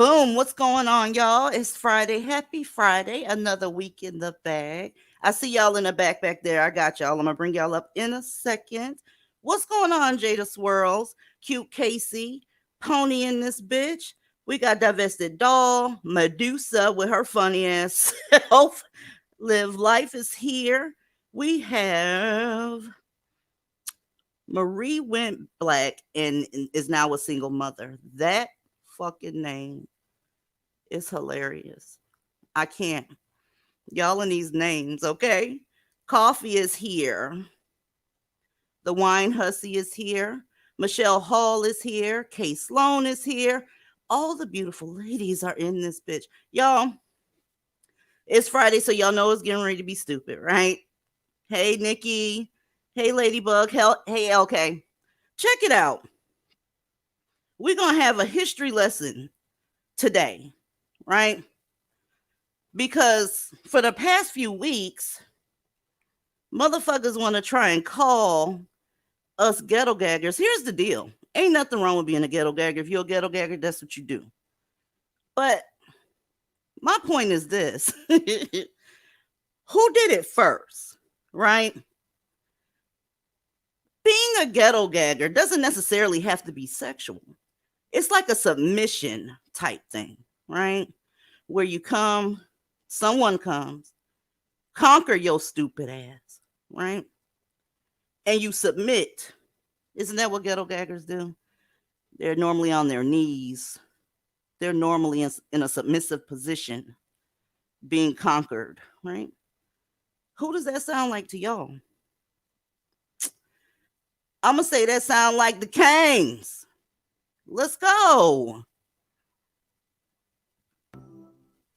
Boom, what's going on, y'all? It's Friday. Happy Friday. Another week in the bag. I see y'all in the back there. I got y'all. I'm going to bring y'all up in a second. What's going on, Jada Swirls? Cute Casey, Pony in this bitch. We got Divested Doll, Medusa with her funny ass self. Live Life is here. We have Marie went black and is now a single mother. That fucking name is hilarious. I can't. Y'all in these names, okay? Coffee is here. The Wine Hussy is here. Michelle Hall is here. Kay Sloan is here. All the beautiful ladies are in this bitch. Y'all, it's Friday, so y'all know it's getting ready to be stupid, right? Hey, Nikki. Hey, Ladybug. Hey, LK. Check it out. We're going to have a history lesson today, right? Because for the past few weeks, motherfuckers want to try and call us ghetto gaggers. Here's the deal. Ain't nothing wrong with being a ghetto gagger. If you're a ghetto gagger, that's what you do. But my point is this. Who did it first, right? Being a ghetto gagger doesn't necessarily have to be sexual. It's like a submission type thing, right? Where you come, someone comes, conquer your stupid ass, right? And you submit. Isn't that what ghetto gaggers do? They're normally on their knees. They're normally in a submissive position, being conquered, right? Who does that sound like to y'all? I'm going to say that sound like the Kings. Let's go.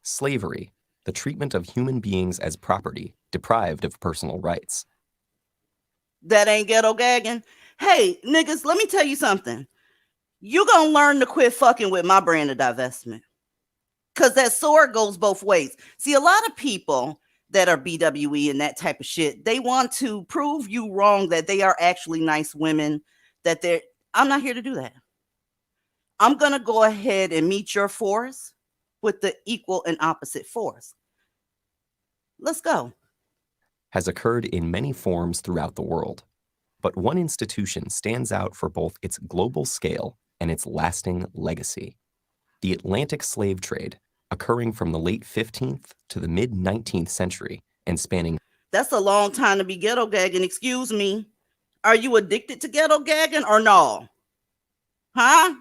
Slavery, the treatment of human beings as property, deprived of personal rights. That ain't ghetto gagging. Hey, niggas, let me tell you something. You gonna learn to quit fucking with my brand of divestment. Because that sword goes both ways. See, a lot of people that are BWE and that type of shit, they want to prove you wrong that they are actually nice women, that they're... I'm not here to do that. I'm going to go ahead and meet your force with the equal and opposite force. Let's go. Has occurred in many forms throughout the world, but one institution stands out for both its global scale and its lasting legacy. The Atlantic slave trade, occurring from the late 15th to the mid-19th century and spanning... That's a long time to be ghetto gagging. Excuse me. Are you addicted to ghetto gagging or no? Huh?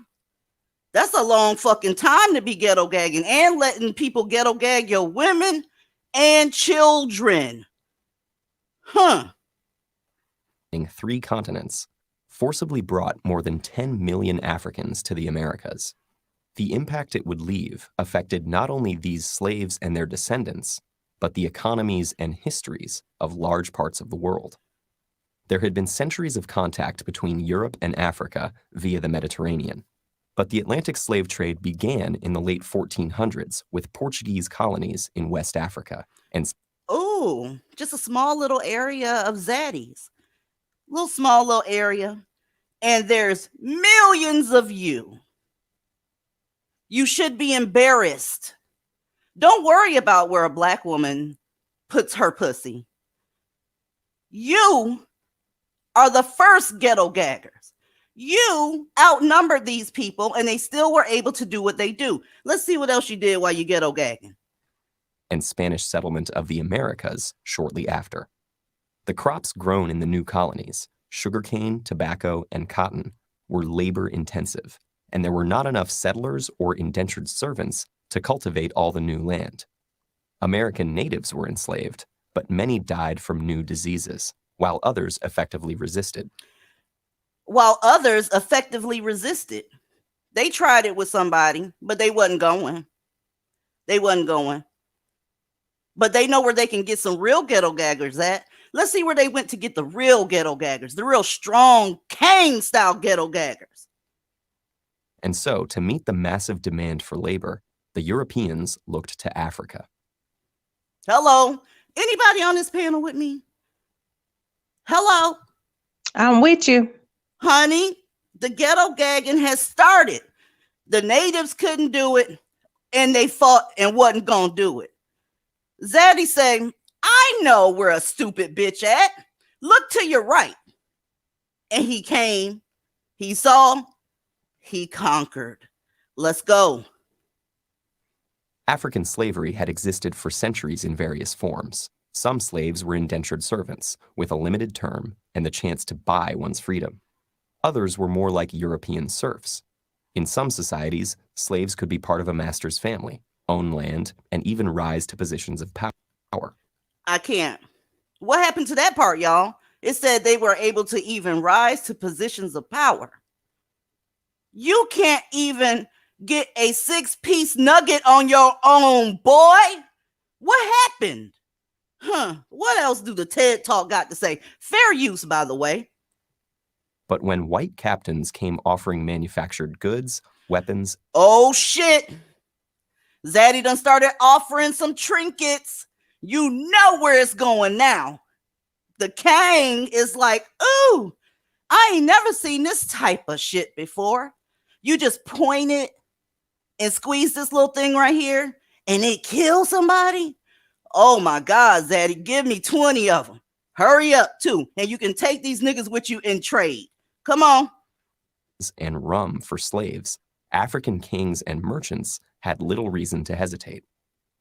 That's a long fucking time to be ghetto gagging and letting people ghetto gag your women and children. Huh. 3 continents, forcibly brought more than 10 million Africans to the Americas. The impact it would leave affected not only these slaves and their descendants, but the economies and histories of large parts of the world. There had been centuries of contact between Europe and Africa via the Mediterranean, but the Atlantic slave trade began in the late 1400s with Portuguese colonies in West Africa. And oh, just a small little area of zaddies. Small little area. And there's millions of you. You should be embarrassed. Don't worry about where a black woman puts her pussy. You are the first ghetto gaggers. You outnumbered these people and they still were able to do what they do. Let's see what else you did while you ghetto gagging. And Spanish settlement of the Americas shortly after. The crops grown in the new colonies, sugarcane, tobacco, and cotton, were labor intensive, and there were not enough settlers or indentured servants to cultivate all the new land. American natives were enslaved, but many died from new diseases, while others effectively resisted. They tried it with somebody, but they wasn't going. But they know where they can get some real ghetto gaggers at. Let's see where they went to get the real ghetto gaggers, the real strong Kane-style ghetto gaggers. And so, to meet the massive demand for labor, the Europeans looked to Africa. Hello? Anybody on this panel with me? Hello? I'm with you. Honey, the ghetto gagging has started. The natives couldn't do it, and they fought and wasn't going to do it. Zaddy say, I know where a stupid bitch at. Look to your right. And he came, he saw, he conquered. Let's go. African slavery had existed for centuries in various forms. Some slaves were indentured servants with a limited term and the chance to buy one's freedom. Others were more like European serfs. In some societies, slaves could be part of a master's family, own land, and even rise to positions of power. I can't. What happened to that part, y'all? It said they were able to even rise to positions of power. You can't even get a 6-piece nugget on your own, boy. What happened? What else do the TED Talk got to say? Fair use, by the way. But when white captains came offering manufactured goods, weapons... Oh, shit. Zaddy done started offering some trinkets. You know where it's going now. The king is like, ooh, I ain't never seen this type of shit before. You just point it and squeeze this little thing right here and it kills somebody. Oh my God, Zaddy, give me 20 of them. Hurry up too. And you can take these niggas with you in trade. Come on. And rum for slaves, African kings and merchants had little reason to hesitate.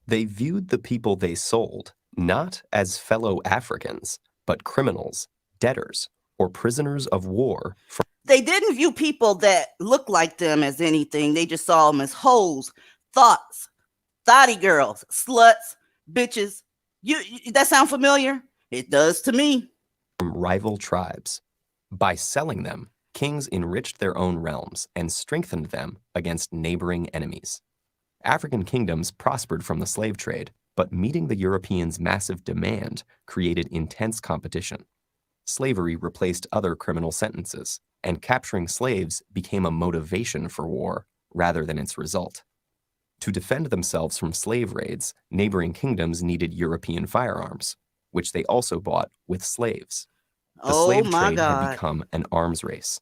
They viewed the people they sold not as fellow Africans, but criminals, debtors, or prisoners of war. They didn't view people that looked like them as anything. They just saw them as hoes, thotty girls, sluts, bitches. You that sound familiar? It does to me. From rival tribes. By selling them, kings enriched their own realms and strengthened them against neighboring enemies. African kingdoms prospered from the slave trade, but meeting the Europeans' massive demand created intense competition. Slavery replaced other criminal sentences, and capturing slaves became a motivation for war rather than its result. To defend themselves from slave raids, neighboring kingdoms needed European firearms, which they also bought with slaves. The Oh slave my trade had God. become an arms race.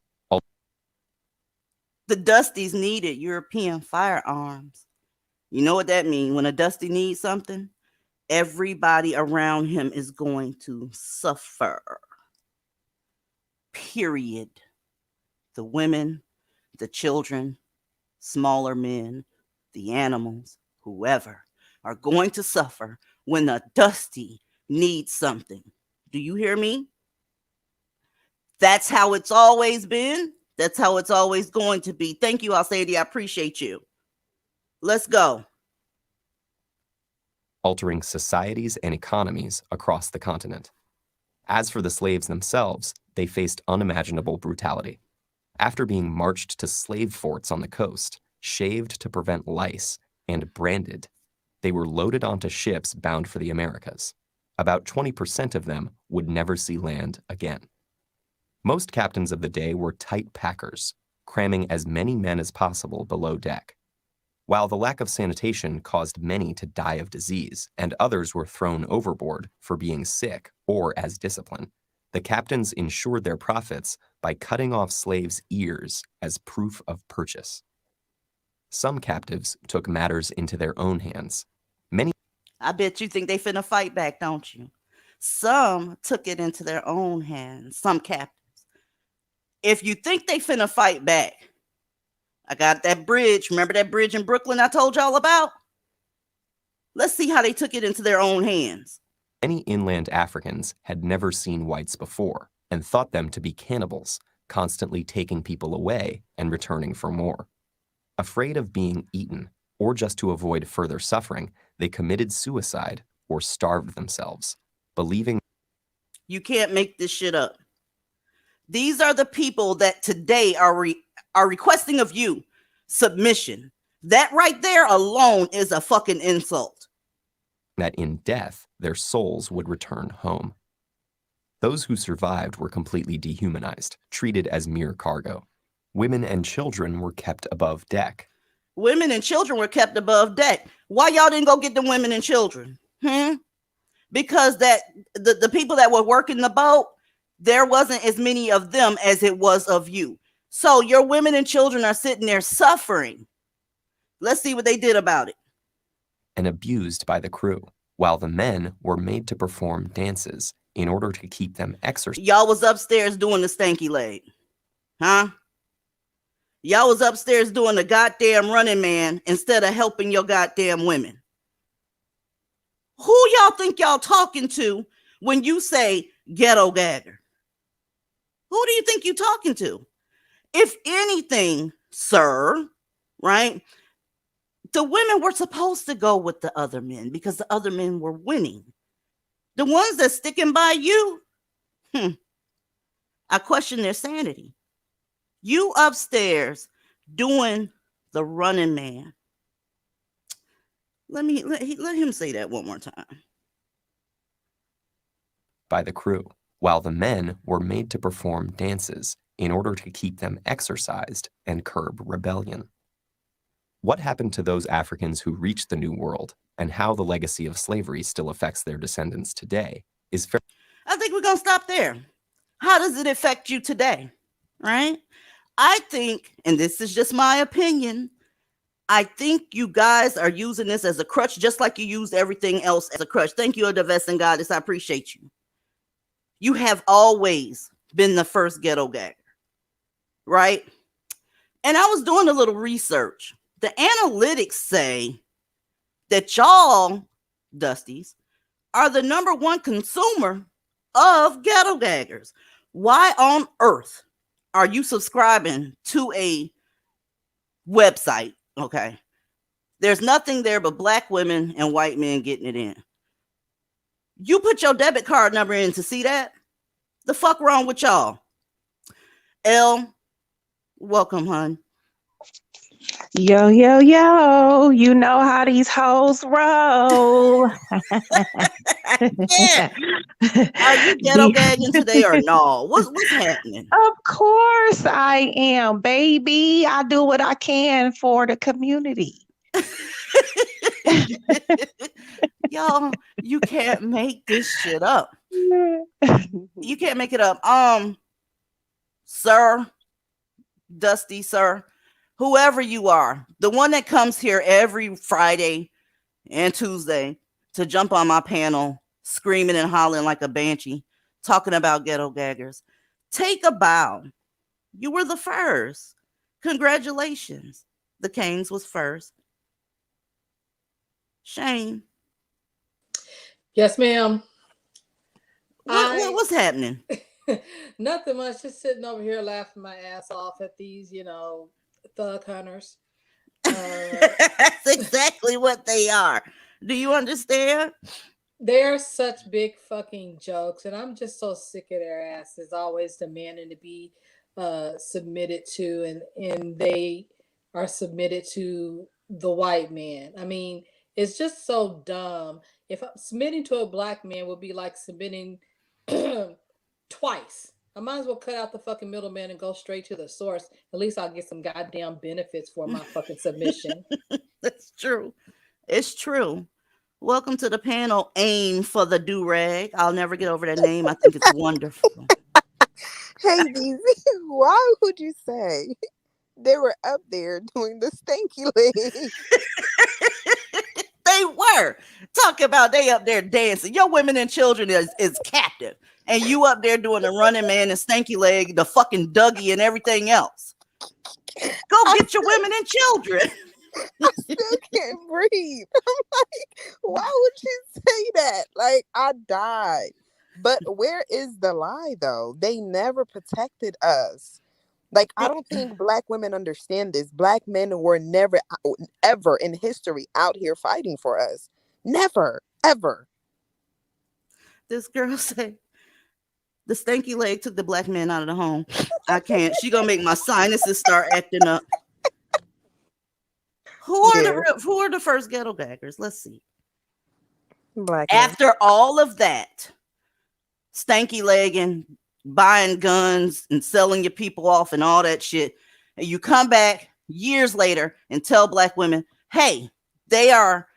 The Dusties needed European firearms. You know what that means? When a Dusty needs something, everybody around him is going to suffer. Period. The women, the children, smaller men, the animals, whoever, are going to suffer when a Dusty needs something. Do you hear me? That's how it's always been. That's how it's always going to be. Thank you, Alsadie. I appreciate you. Let's go. Altering societies and economies across the continent. As for the slaves themselves, they faced unimaginable brutality. After being marched to slave forts on the coast, shaved to prevent lice, and branded, they were loaded onto ships bound for the Americas. About 20% of them would never see land again. Most captains of the day were tight packers, cramming as many men as possible below deck. While the lack of sanitation caused many to die of disease and others were thrown overboard for being sick or as discipline, the captains ensured their profits by cutting off slaves' ears as proof of purchase. Some captives took matters into their own hands. Many I bet you think they finna fight back, don't you? Some took it into their own hands, some captives. If you think they finna fight back, I got that bridge. Remember that bridge in Brooklyn I told y'all about? Let's see how they took it into their own hands. Many inland Africans had never seen whites before and thought them to be cannibals, constantly taking people away and returning for more. Afraid of being eaten, or just to avoid further suffering, they committed suicide or starved themselves, believing You can't make this shit up. These are the people that today are requesting of you submission. That right there alone is a fucking insult. that in death their souls would return home. Those who survived were completely dehumanized, treated as mere cargo. Women and children were kept above deck. Women and children were kept above deck. Why y'all didn't go get the women and children? Because that the people that were working the boat, there wasn't as many of them as it was of you. So your women and children are sitting there suffering. Let's see what they did about it. And abused by the crew, while the men were made to perform dances in order to keep them exercised. Y'all was upstairs doing the stanky leg. Huh? Y'all was upstairs doing the goddamn running man instead of helping your goddamn women. Who y'all think y'all talking to when you say ghetto gagger? Who do you think you talking to? If anything, sir, right? The women were supposed to go with the other men because the other men were winning. The ones that's sticking by you, I question their sanity. You upstairs doing the running man. Let him say that one more time. By the crew, while the men were made to perform dances in order to keep them exercised and curb rebellion. What happened to those Africans who reached the New World and how the legacy of slavery still affects their descendants today is fair. I think we're going to stop there. How does it affect you today? Right? I think, and this is just my opinion, I think you guys are using this as a crutch, just like you used everything else as a crutch. Thank you, Divesting Goddess. I appreciate you. You have always been the first ghetto gagger, right? And I was doing a little research. The analytics say that y'all, Dusties, are the number one consumer of ghetto gaggers. Why on earth are you subscribing to a website? Okay. There's nothing there but black women and white men getting it in. You put your debit card number in to see that? The fuck wrong with y'all? L, welcome, hun. Yo, yo, yo. You know how these hoes roll. Yeah. Are you ghetto gagging today or no? What's happening? Of course I am, baby. I do what I can for the community. Y'all, you can't make this shit up. You can't make it up. Sir, Dusty, sir, whoever you are, the one that comes here every Friday and Tuesday to jump on my panel, screaming and hollering like a banshee, talking about ghetto gaggers, take a bow. You were the first. Congratulations. The Canes was first. Shane. Yes, ma'am. What's happening? Nothing much. Just sitting over here laughing my ass off at these, thug hunters. That's exactly what they are. Do you understand? They're such big fucking jokes, and I'm just so sick of their asses always demanding to be submitted to, and they are submitted to the white man. I mean, it's just so dumb. If I'm submitting to a black man would be like submitting twice. I might as well cut out the fucking middleman and go straight to the source. At least I'll get some goddamn benefits for my fucking submission. That's true. It's true. Welcome to the panel, Aim for the Do-Rag. I'll never get over that name. I think it's wonderful. Hey, DZ, why would you say they were up there doing the stanky leg? They were. Talk about they up there dancing. Your women and children is captive. And you up there doing the running man and stanky leg, the fucking Dougie and everything else. Go get your women and children. I still can't breathe. I'm like, why would you say that? Like, I died. But where is the lie, though? They never protected us. Like, I don't think black women understand this. Black men were never, ever in history out here fighting for us. Never, ever. This girl said, the stanky leg took the black man out of the home. I can't. She gonna make my sinuses start acting up. Who are the first ghetto gaggers? Let's see. Black men. After all of that, stanky legging, buying guns and selling your people off and all that shit, and you come back years later and tell black women, hey, they're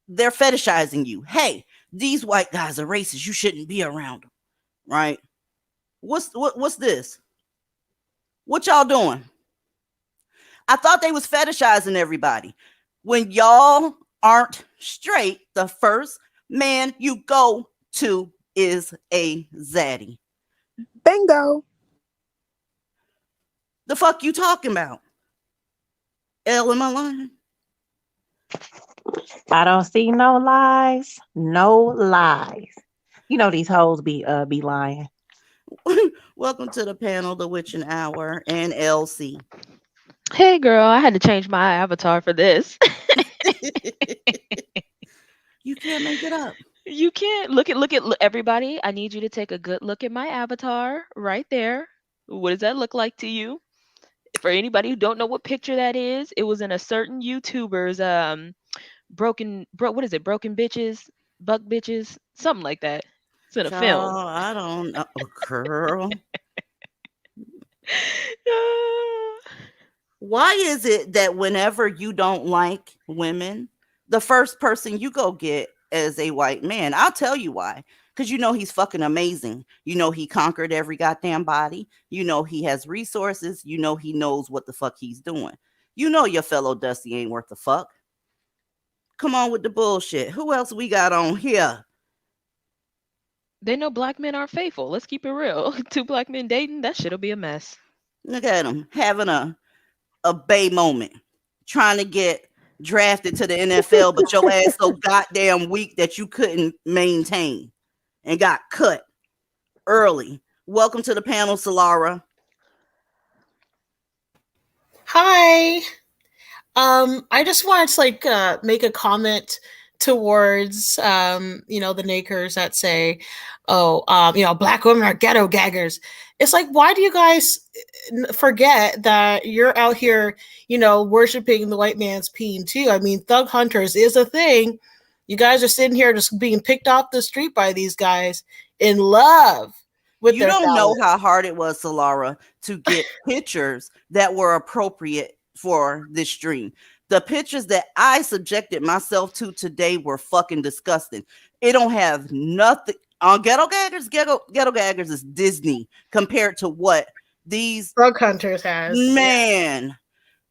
fetishizing you. Hey, these white guys are racist. You shouldn't be around them. Right? What's this? What y'all doing? I thought they was fetishizing everybody. When y'all aren't straight, the first man you go to is a zaddy. Bingo. The fuck you talking about? L, am I lying? I don't see no lies. No lies. You know these hoes be lying. Welcome to the panel, The Witching Hour, and LC. Hey girl, I had to change my avatar for this. You can't make it up. You can't look everybody. I need you to take a good look at my avatar right there. What does that look like to you? For anybody who don't know what picture that is, it was in a certain YouTuber's broken bitches, buck bitches, something like that. It's in a film. I don't know, girl. Why is it that whenever you don't like women, the first person you go get is a white man? I'll tell you why. Because you know he's fucking amazing. You know he conquered every goddamn body. You know he has resources. You know he knows what the fuck he's doing. You know your fellow Dusty ain't worth the fuck. Come on with the bullshit. Who else we got on here? They know black men aren't faithful. Let's keep it real. 2 black men dating, that shit'll be a mess. Look at him having a bay moment, trying to get drafted to the NFL, but your ass so goddamn weak that you couldn't maintain and got cut early. Welcome to the panel, Solara. Hi. I just wanted to make a comment towards the nakers that say, oh, black women are ghetto gaggers. It's like, why do you guys forget that you're out here, worshiping the white man's peen too? I mean, thug hunters is a thing. You guys are sitting here just being picked off the street by these guys in love with You their don't know phallus. how hard it was, Solara, to get pictures that were appropriate for this stream. The pictures that I subjected myself to today were fucking disgusting. It don't have nothing on Ghetto Gaggers. Ghetto Gaggers is Disney compared to what these Thug hunters has. man.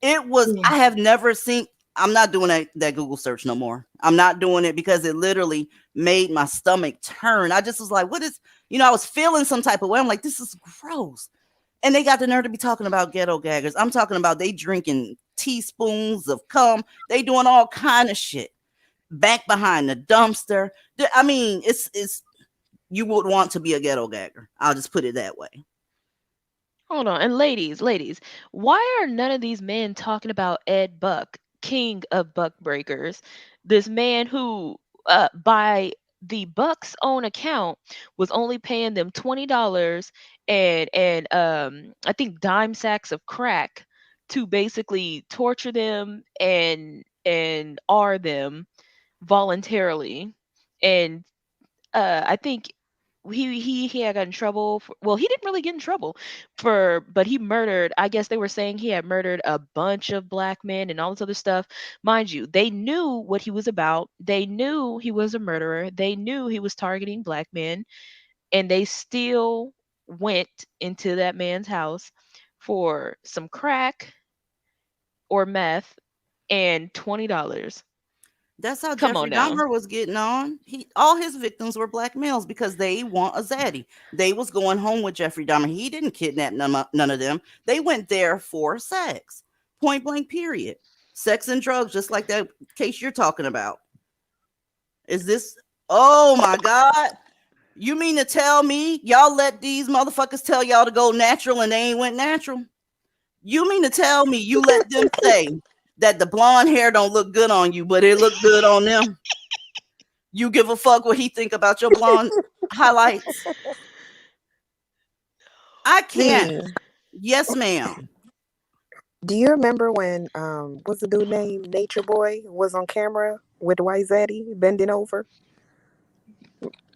It was. Yeah. I have never seen. I'm not doing that Google search no more. I'm not doing it because it literally made my stomach turn. I just was like, what is, I was feeling some type of way. I'm like, this is gross. And they got the nerve to be talking about ghetto gaggers. I'm talking about they drinking teaspoons of cum. They doing all kind of shit back behind the dumpster. I mean, it's you would want to be a ghetto gagger. I'll just put it that way. Hold on. And ladies, why are none of these men talking about Ed Buck, king of buck breakers? This man who, by the Buck's own account, was only paying them $20 and I think dime sacks of crack to basically torture them and R them voluntarily. And I think he had got in trouble for, well, he didn't really get in trouble but he murdered, I guess they were saying he had murdered a bunch of black men and all this other stuff. Mind you, they knew what he was about. They knew he was a murderer. They knew he was targeting black men, and they still went into that man's house for some crack or meth and $20. That's how Come on Jeffrey now. Dahmer was getting on. All his victims were black males because they want a zaddy. They was going home with Jeffrey Dahmer. He didn't kidnap none of them. They went there for sex. Point blank, period. Sex and drugs, just like that case you're talking about. Is this? Oh my God. You mean to tell me y'all let these motherfuckers tell y'all to go natural and they ain't went natural? You mean to tell me you let them say that the blonde hair don't look good on you, but it look good on them? You give a fuck what he think about your blonde highlights? I can't. See, Yes, ma'am. do you remember when what's the dude name? Nature Boy was on camera with White Zaddy bending over?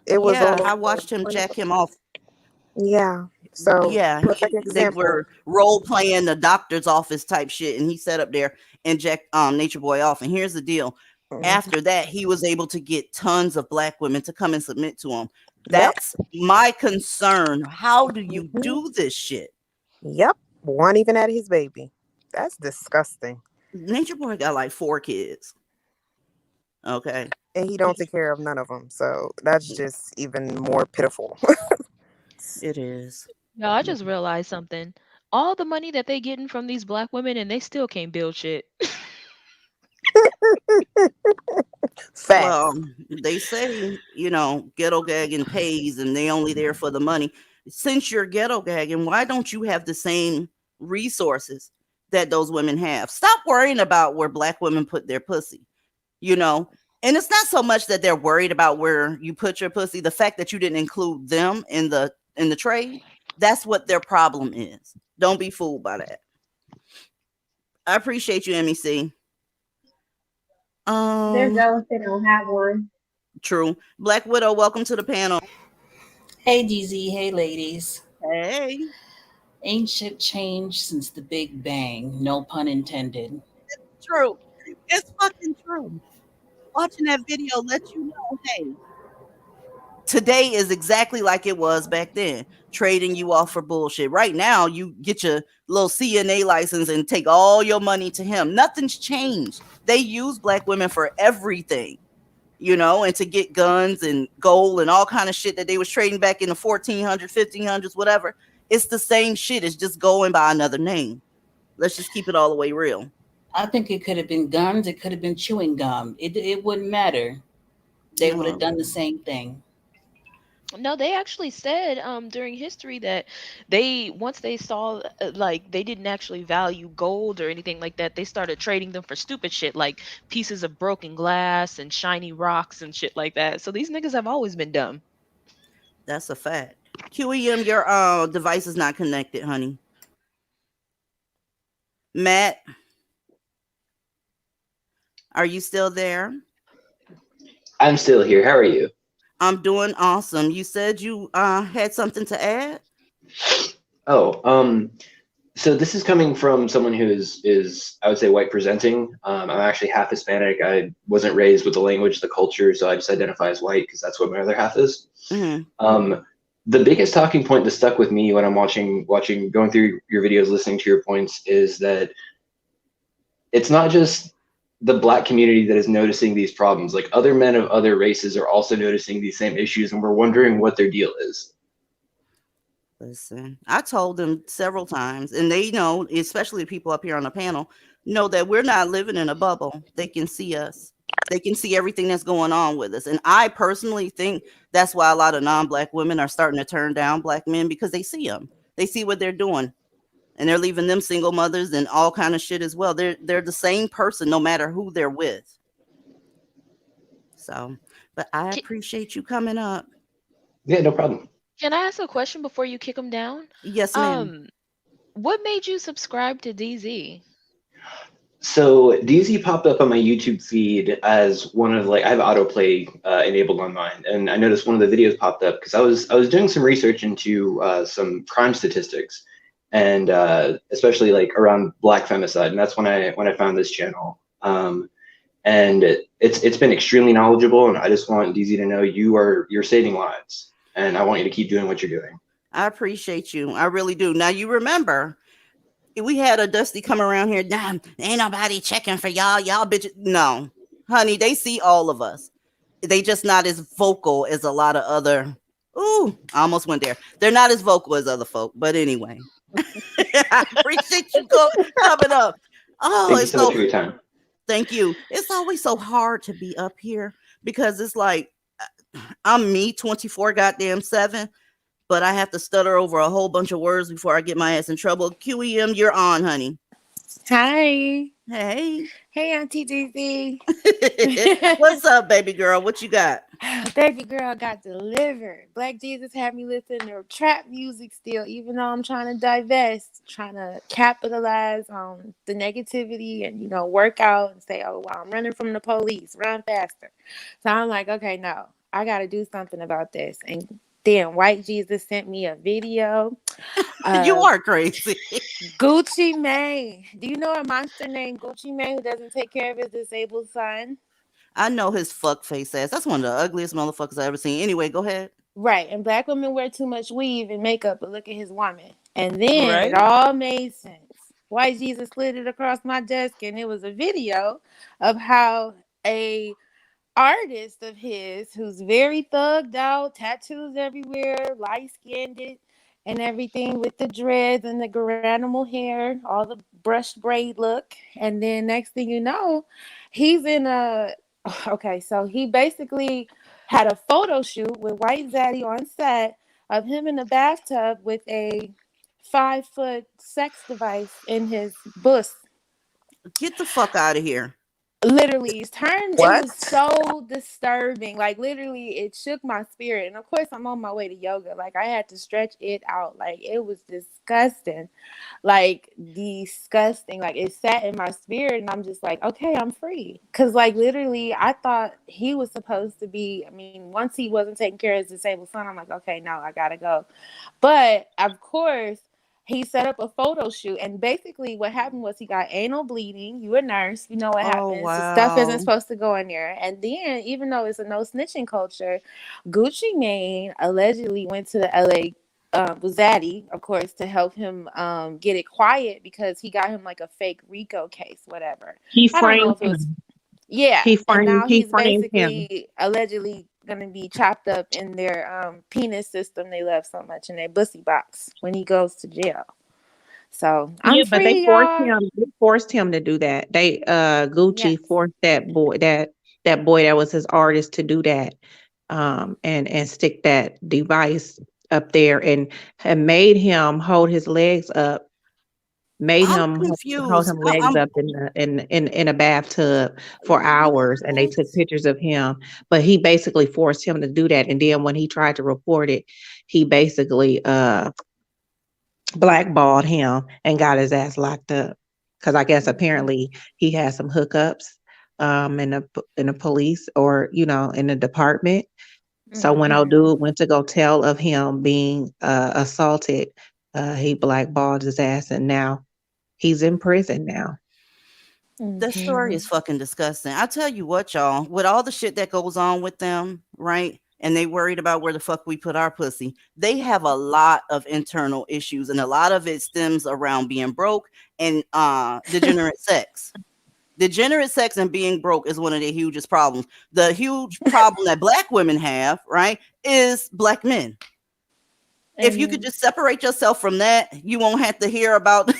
It was Yeah, all I over. watched him jack him off. Yeah. So Yeah, perfect they example. were role playing the doctor's office type shit, and he sat up there and jacked Nature Boy off. And here's the deal: Mhm. after that, he was able to get tons of black women to come and submit to him. Yep. That's my concern. How do you Mhm. do this shit? Yep. One even had his baby. That's disgusting. Nature Boy got like 4 kids. Okay. And he don't take care of none of them. So that's just even more pitiful. It is. No, I just realized something. All the money that they getting from these black women and they still can't build shit. Facts. Well, they say, ghetto gagging pays and they only there for the money. Since you're ghetto gagging, why don't you have the same resources that those women have? Stop worrying about where black women put their pussy, And it's not so much that they're worried about where you put your pussy. The fact that you didn't include them in the trade, that's what their problem is. Don't be fooled by that. I appreciate you, MEC. They're jealous they don't have one. True. Black Widow, welcome to the panel. Hey DZ, hey ladies. Hey. Ain't shit changed since the Big Bang, no pun intended. It's true. It's fucking true. Watching that video let you know, hey, today is exactly like it was back then, trading you off for bullshit. Right now, you get your little CNA license and take all your money to him. Nothing's changed. They use black women for everything, and to get guns and gold and all kind of shit that they was trading back in the 1400s, 1500s, whatever. It's the same shit. It's just going by another name. Let's just keep it all the way real. I think it could have been guns. It could have been chewing gum. It wouldn't matter. They would have done the same thing. No, they actually said during history that they once they saw like they didn't actually value gold or anything like that, they started trading them for stupid shit like pieces of broken glass and shiny rocks and shit like that. So these niggas have always been dumb. That's a fact. QEM, your device is not connected, honey. Matt, are you still there? I'm still here. How are you? I'm doing awesome. You said you had something to add? Oh, so this is coming from someone who is I would say white presenting. I'm actually half Hispanic. I wasn't raised with the language, the culture, so I just identify as white because that's what my other half is. Mm-hmm. The biggest talking point that stuck with me when I'm watching, going through your videos, listening to your points, is that it's not just the Black community that is noticing these problems. Like other men of other races are also noticing these same issues, and we're wondering what their deal is. Listen, I told them several times, and they know, especially the people up here on the panel, know that we're not living in a bubble. They can see us. They can see everything that's going on with us. And I personally think that's why a lot of non-Black women are starting to turn down Black men, because they see them. They see what they're doing. And they're leaving them single mothers and all kind of shit as well. They're the same person no matter who they're with. So, but I Ca- appreciate you coming up. Yeah, no problem. Can I ask a question before you kick them down? Yes, ma'am. What made you subscribe to DZ? So DZ popped up on my YouTube feed as one of I have autoplay enabled on mine, and I noticed one of the videos popped up because I was doing some research into some crime statistics, and especially around Black femicide, and that's when I found this channel. And it's been extremely knowledgeable, and I just want DZ to know you're saving lives, and I want you to keep doing what you're doing. I appreciate you. I really do. Now you remember we had a Dusty come around here. Damn, ain't nobody checking for y'all. Y'all bitches. No, honey, they see all of us. They just not as vocal as a lot of other. Ooh, I almost went there. They're not as vocal as other folk. But anyway, I appreciate you coming up. Oh, Thank you it's so much so. for your time. Thank you. It's always so hard to be up here because it's like I'm me 24 goddamn 7, but I have to stutter over a whole bunch of words before I get my ass in trouble. QEM, you're on, honey. Hi. Hey. Hey, Auntie DZ. What's up, baby girl? What you got? Baby girl got delivered. Black Jesus had me listening to trap music still, even though I'm trying to divest, trying to capitalize on the negativity and, work out and say, oh, wow, I'm running from the police, run faster. So I'm like, okay, no, I got to do something about this. And then White Jesus sent me a video. You are crazy. Gucci Mane. Do you know a monster named Gucci Mane who doesn't take care of his disabled son? I know his fuck face ass. That's one of the ugliest motherfuckers I ever seen. Anyway, go ahead. Right. And Black women wear too much weave and makeup, but look at his woman. And then Right. it all made sense. White Jesus slid it across my desk, and it was a video of how a artist of his who's very thugged out, tattoos everywhere, light-skinned and everything with the dreads and the granimal hair, all the brushed braid look. And then next thing you know, he's in okay, so he basically had a photo shoot with White Zaddy on set of him in the bathtub with a 5-foot sex device in his bus. Get the fuck out of here. Literally, it What? was so disturbing. Like, literally, it shook my spirit. And of course, I'm on my way to yoga. Like, I had to stretch it out. Like, it was disgusting. Like, disgusting. Like, it sat in my spirit, and I'm just like, okay, I'm free. Because, like, literally, I thought he was supposed to be, once he wasn't taking care of his disabled son, I'm like, okay, no, I gotta go. But, of course, he set up a photo shoot, and basically what happened was he got anal bleeding. You a nurse, you know what happens. wow. The stuff isn't supposed to go in there. And then, even though it's a no snitching culture, Gucci Mane allegedly went to the LA with Zaddy, of course, to help him get it quiet because he got him like a fake RICO case, whatever. He I don't know framed if it was. him. Yeah, He and now framed. He he's framed him. basically allegedly going to be chopped up in their penis system they love so much in their bussy box when he goes to jail. So I'm Yeah, but they free, forced y'all. him. They forced him to do that. They Gucci Yes. forced that boy that was his artist to do that. and stick that device up there and made him hold his legs up, made I'm him hold confused. him legs I'm up in a bathtub for hours, and they took pictures of him. But he basically forced him to do that, and then when he tried to report it, he basically blackballed him and got his ass locked up because I guess apparently he had some hookups in the police or in the department. So when old dude went to go tell of him being assaulted, he blackballed his ass, and now he's in prison now. That story is fucking disgusting. I tell you what, y'all, with all the shit that goes on with them, right? And they worried about where the fuck we put our pussy. They have a lot of internal issues, and a lot of it stems around being broke and degenerate sex. Degenerate sex and being broke is one of the hugest problems. The huge problem that black women have, right, is black men. If you could just separate yourself from that, you won't have to hear about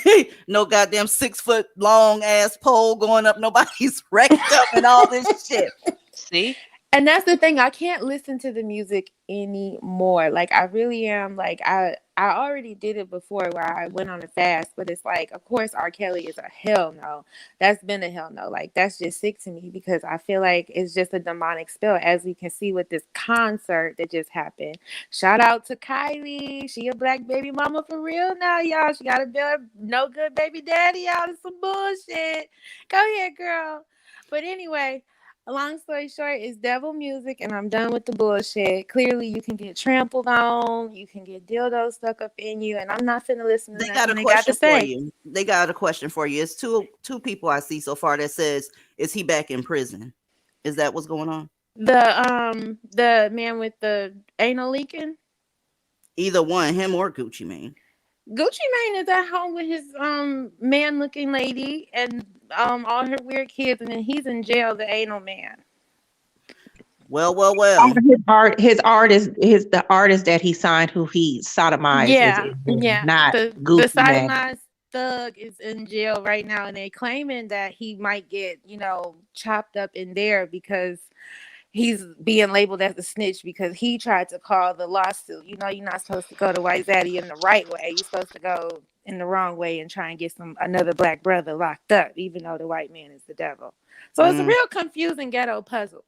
no goddamn 6 foot long ass pole going up nobody's rectum and all this shit. See? And that's the thing. I can't listen to the music anymore. Like, I really am. Like, I already did it before where I went on a fast, but it's like, of course, R. Kelly is a hell no. That's been a hell no. Like, that's just sick to me because I feel like it's just a demonic spell, as we can see with this concert that just happened. Shout out to Kylie. She a black baby mama for real now, y'all. She got a no good baby daddy out of some bullshit. Go ahead, girl. But anyway, long story short, it's devil music, and I'm done with the bullshit. Clearly, you can get trampled on, you can get dildos stuck up in you, and I'm not finna listen to They got nothing a they got to question for say. you. They got a question for you. It's two people I see so far that says, "Is he back in prison?" Is that what's going on? The man with the anal leaking. Either one, him or Gucci Mane. Gucci Mane is at home with his man looking lady and all her weird kids, and then he's in jail, the anal man. Well. The artist that he signed, who he sodomized, is Yeah, in jail, yeah. not The Gucci Mane. sodomized thug is in jail right now, and they claiming that he might get, chopped up in there because he's being labeled as a snitch because he tried to call the lawsuit. You're not supposed to go to White Zaddy in the right way. You're supposed to go in the wrong way and try and get another black brother locked up, even though the white man is the devil. So it's a real confusing ghetto puzzle.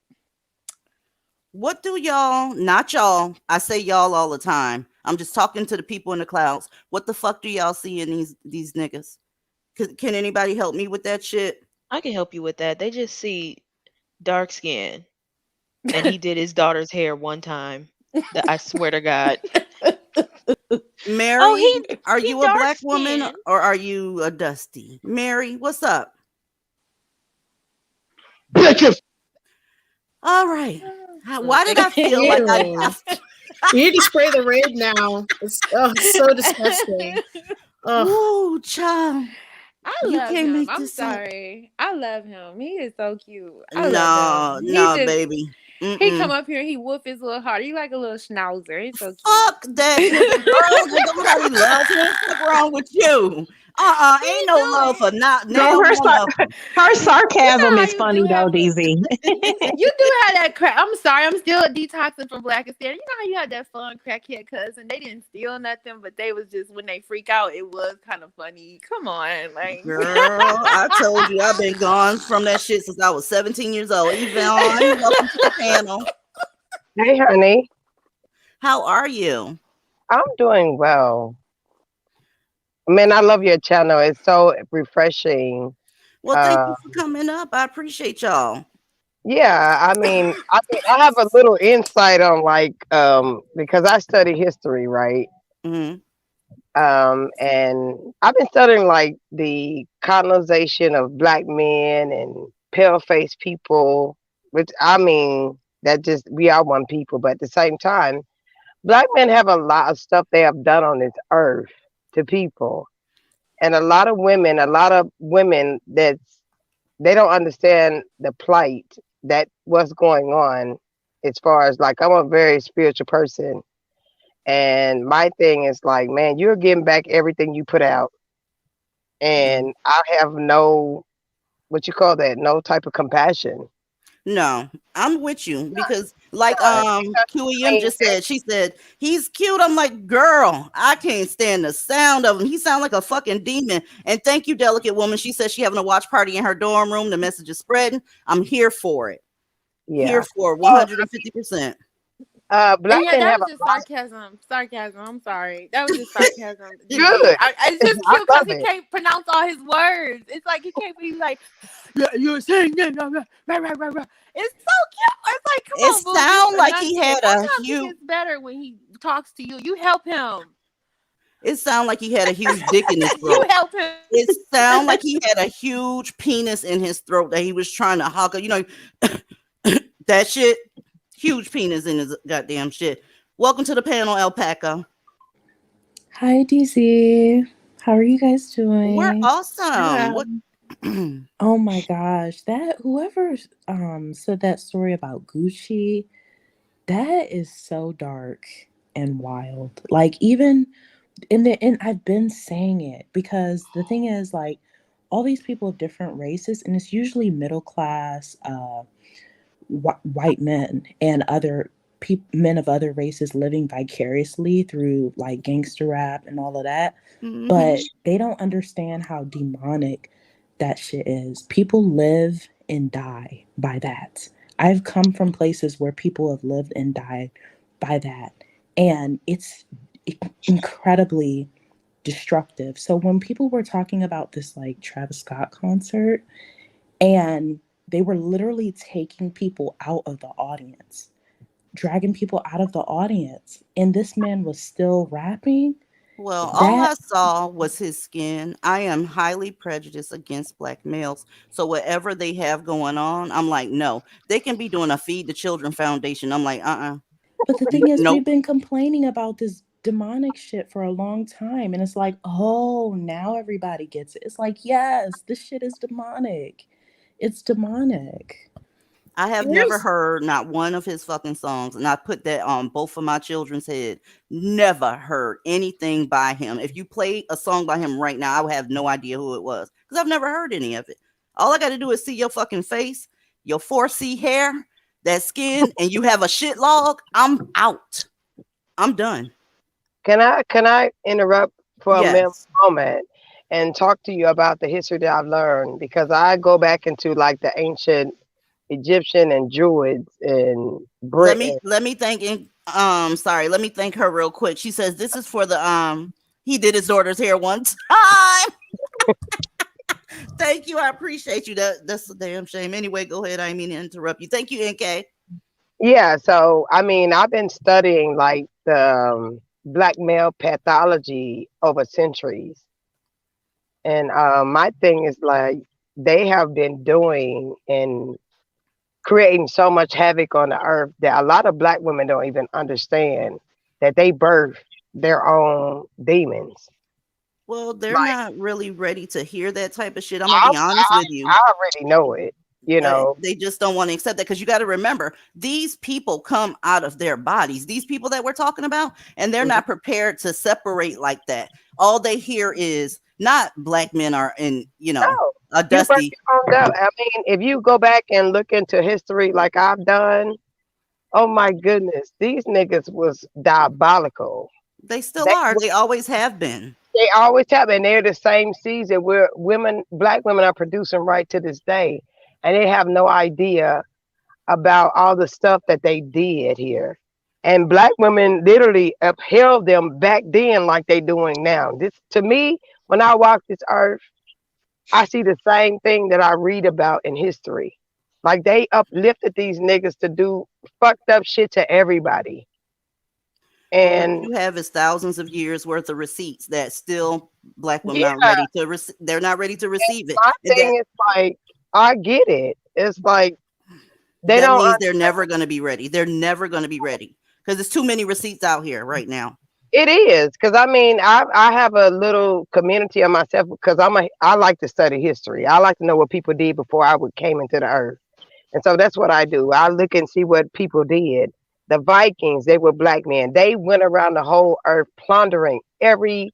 What do y'all, not y'all, I say y'all all the time. I'm just talking to the people in the clouds. What the fuck do y'all see in these niggas? Can anybody help me with that shit? I can help you with that. They just see dark skin. And he did his daughter's hair one time. I swear to God. Mary, are he you a black dark-skinned. woman or are you a dusty? Mary, what's up? Bitches. All right. Why did I feel like I have to? You need to spray the raid now. It's so disgusting. Ooh, child. I You love can't him. make I'm this up. sorry. I love him. He is so cute. I love him. No, baby. He come up here and he whoop his little heart. He like a little schnauzer. He's so cute. Fuck that. Girls ain't nobody loves him. What's wrong with you? Ain't no love for not No, her sarcasm is funny though, DZ. You do have that crack. I'm sorry, I'm still detoxing from Blackistan. You know how you had that fun crackhead cousin? They didn't steal nothing, but they was just, when they freak out, it was kind of funny. Come on, like, girl, I told you I've been gone from that shit since I was 17 years old. Yvonne, welcome to the panel. Hey, honey. How are you? I'm doing well. Man, I love your channel. It's so refreshing. Well, thank you for coming up. I appreciate y'all. Yeah, I have a little insight on because I study history, right? Mm-hmm. And I've been studying like the colonization of black men and pale-faced people, which we are one people, but at the same time, black men have a lot of stuff they have done on this earth to people. And a lot of women that they don't understand the plight that what's going on as far as I'm a very spiritual person. And my thing is man, you're getting back everything you put out. And I have no, what you call that, no type of compassion. No, I'm with you because like Because I QEM mean, just said, she said he's cute. I'm like, girl, I can't stand the sound of him. He sound like a fucking demon. And thank you, delicate woman. She said she having a watch party in her dorm room. The message is spreading. I'm here for it. Here yeah. for it, Well, 150%. black Yeah, men that have was a just lot. sarcasm. Sarcasm. I'm sorry. That was just sarcasm. GG. Good. It's just I cute because love he it. can't pronounce all his words. It's like he can't be like, yeah, you're saying that. It's so cute. It's like, come It on, boo. You sound like he enunciate. had a Sometimes he huge. gets better when he talks to you. You help him. It sound like he had a huge dick in his You throat. help him. It sound like he had a huge penis in his throat that he was trying to hog. You know, that shit. Huge penis in his goddamn shit. Welcome to the panel, Alpaca. Hi, DZ. How are you guys We're doing? awesome. What? Oh my gosh, that whoever said that story about Gucci, that is so dark and wild. Like even and I've been saying it because the thing is like all these people of different races, and it's usually middle class, white men and other men of other races living vicariously through like gangster rap and all of that. Mhm. But they don't understand how demonic that shit is. People live and die by that. I've come from places where people have lived and died by that. And it's incredibly destructive. So when people were talking about this like Travis Scott concert, and they were literally taking people out of the audience, dragging people out of the audience, and this man was still rapping. Well, all That I saw was his skin. I am highly prejudiced against black males. So whatever they have going on, I'm like, no. They can be doing a Feed the Children Foundation. I'm like, But the thing is, nope. we've been complaining about this demonic shit for a long time, and it's like, oh, now everybody gets it. It's like, yes, this shit is demonic. It's demonic. I have never Here's heard not one of his fucking songs, and I put that on both of my children's head. Never heard anything by him. If you play a song by him right now, I would have no idea who it was because I've never heard any of it. All I got to do is see your fucking face, your 4C hair, that skin, and you have a shit log. I'm out. I'm done. Can I interrupt for a Yes. moment and talk to you about the history that I've learned, because I go back into like the ancient Egyptian and Druids in Britain. Let me thank sorry, let me thank her real quick. She says this is for the he did his daughter's hair one time. Thank you. I appreciate you. That's a damn shame. Anyway, go ahead. I didn't mean to interrupt you. Thank you, NK. Yeah, so I mean, I've been studying like the black male pathology over centuries, and my thing is like they have been doing and creating so much havoc on the earth that a lot of black women don't even understand that they birth their own demons. Well, they're Like not really ready to hear that type of shit. I'm gonna be honest with you. I already know it, you know. They just don't want to accept that because you got to remember these people come out of their bodies. These people that we're talking about, and they're not prepared to separate like that. All they hear is not black men are in, No, a you break dusty. your own down. I mean, if you go back and look into history like I've done, oh my goodness, these niggas was diabolical. They still They are. They always have been. they always have, and they're the same season where black women are producing right to this day, and they have no idea about all the stuff that they did here. And black women literally upheld them back then like they doing now. This to me, when I walk this earth, I see the same thing that I read about in history. Like they uplifted these niggas to do fucked up shit to everybody. Well, what And you have is thousands of years worth of receipts that still black women yeah, aren't ready to they're not ready to receive it. my And thing is like, I get it. It's like they that don't means they're never going to be ready. They're never going to be ready because there's too many receipts out here right now. It is because I mean I have a little community of myself because I like to study history. I like to know what people did before came into the earth, and so that's what I do. I look and see what people did. The Vikings, they were black men. They went around the whole earth plundering every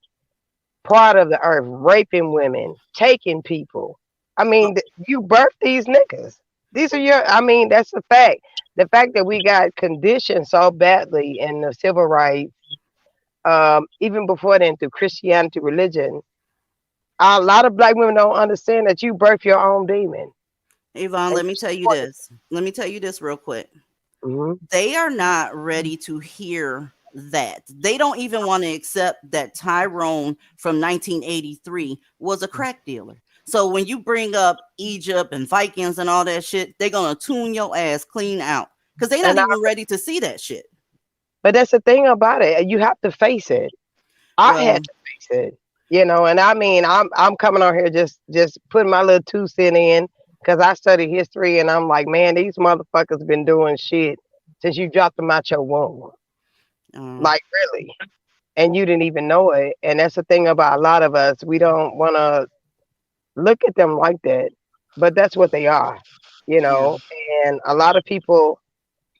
part of the earth, raping women, taking people. I mean, you birthed these niggas. These are your. I mean, that's a fact. The fact that we got conditioned so badly in the civil rights, even before then through Christianity, religion, a lot of black women don't understand that you birth your own demon. Yvonne, And let me tell you this. Let me tell you this real quick. mm-hmm. They are not ready to hear that. They don't even want to accept that Tyrone from 1983 was a crack dealer. So when you bring up Egypt and Vikings and all that shit, they're gonna tune your ass clean out because they're not and I, even ready to see that shit. but that's the thing about it. You have to face it. I Well, had to face it, you know. And I mean, I'm coming on here just putting my little 2 cent in because I study history, and I'm like, man, these motherfuckers been doing shit since you dropped them out your womb, like really, and you didn't even know it. And that's the thing about a lot of us. We don't want to look at them like that, but that's what they are, you yeah. know. And a lot of people,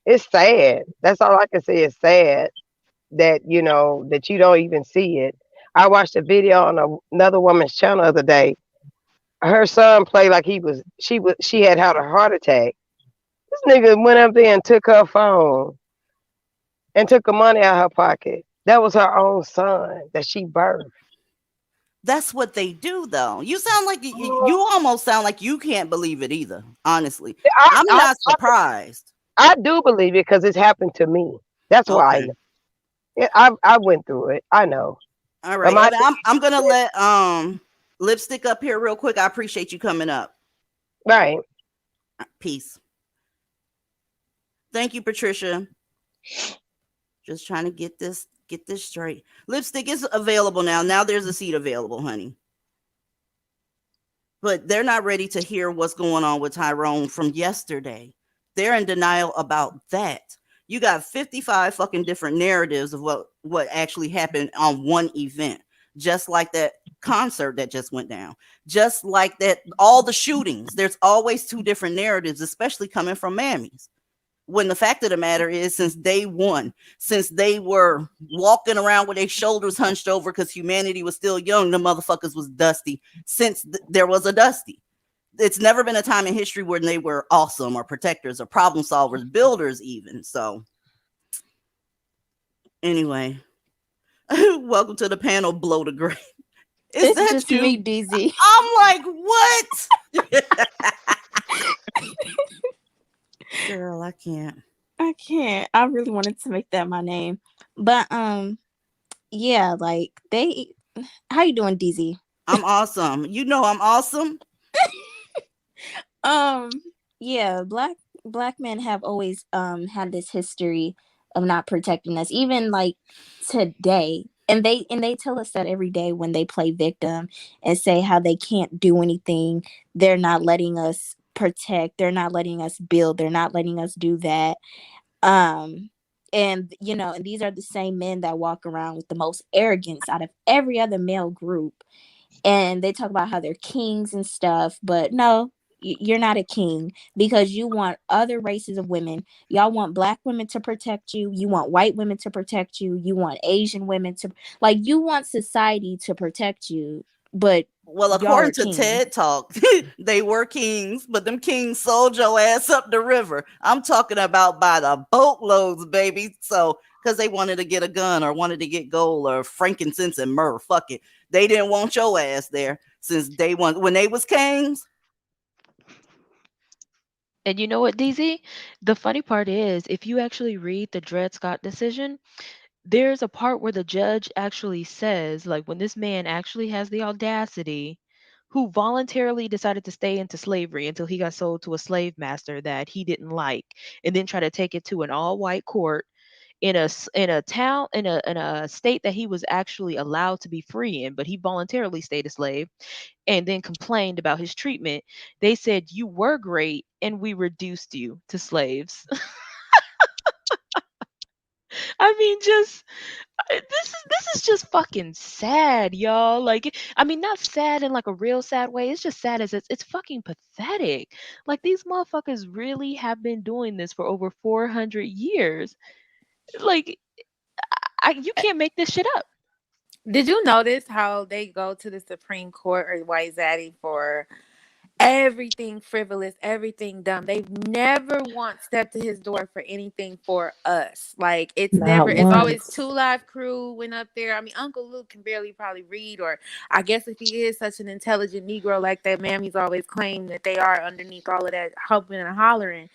it's sad. That's all I can say. It's sad that that you don't even see it. I watched a video on another woman's channel the other day. Her son played like she had a heart attack. This nigga went up there and took her phone and took the money out of her pocket. That was her own son that she birthed. That's what they do, though. You sound like you almost sound like you can't believe it either. Honestly, I I'm I, not surprised. I do believe it because it's happened to me. That's why I Okay, know. Yeah, I went through it. I know. all But right. my I'm gonna let Lipstick up here real quick. I appreciate you coming up. right. Peace. Thank you, Patricia. Just trying to get this straight. Lipstick is available now. Now there's a seat available, honey. But they're not ready to hear what's going on with Tyrone from yesterday. They're in denial about that. You got 55 fucking different narratives of what actually happened on one event. Just like that concert that just went down. Just like that, all the shootings. There's always two different narratives, especially coming from mammies. When the fact of the matter is, since day one, since they were walking around with their shoulders hunched over because humanity was still young, the motherfuckers was dusty since there was a dusty. It's never been a time in history where they were awesome or protectors or problem solvers, builders even. So anyway, welcome to the panel, Blow the Gray. Is It's that just you? me, DZ. I'm like, what? Girl, I can't. I can't. I really wanted to make that my name. But yeah, like how you doing, DZ? I'm awesome. You know I'm awesome. Yeah, black men have always had this history of not protecting us, even like today. And they tell us that every day when they play victim and say how they can't do anything. They're not letting us protect, they're not letting us build, they're not letting us do that. And and these are the same men that walk around with the most arrogance out of every other male group, and they talk about how they're kings and stuff, but no, you're not a king, because you want other races of women. Y'all want black women to protect you, you want white women to protect you, you want Asian women to, like, you want society to protect you, but Well, y'all are according to kings. TED Talk, they were kings, but them kings sold your ass up the river. I'm talking about by the boatloads, baby. So, because they wanted to get a gun or wanted to get gold or frankincense and myrrh. Fuck it. They didn't want your ass there since day one. When they was kings, And you know what, DZ? The funny part is, if you actually read the Dred Scott decision, there's a part where the judge actually says, like, when this man actually has the audacity, who voluntarily decided to stay into slavery until he got sold to a slave master that he didn't like, and then try to take it to an all-white court in a town in a state that he was actually allowed to be free in, but he voluntarily stayed a slave, and then complained about his treatment. They said, you were great and we reduced you to slaves. I mean, just this is just fucking sad, y'all. Like, I mean, not sad in like a real sad way. It's just sad as it's fucking pathetic. Like, these motherfuckers really have been doing this for over 400 years. Like, you can't make this shit up. Did you notice how they go to the Supreme Court or White Zaddy for everything frivolous, everything dumb. They've never once stepped to his door for anything for us. Like it's Not never, it's always once. Two Live Crew went up there. I mean, Uncle Luke can barely probably read, or I guess if he is such an intelligent Negro like that Mammy's always claimed that they are underneath all of that hoping and hollering.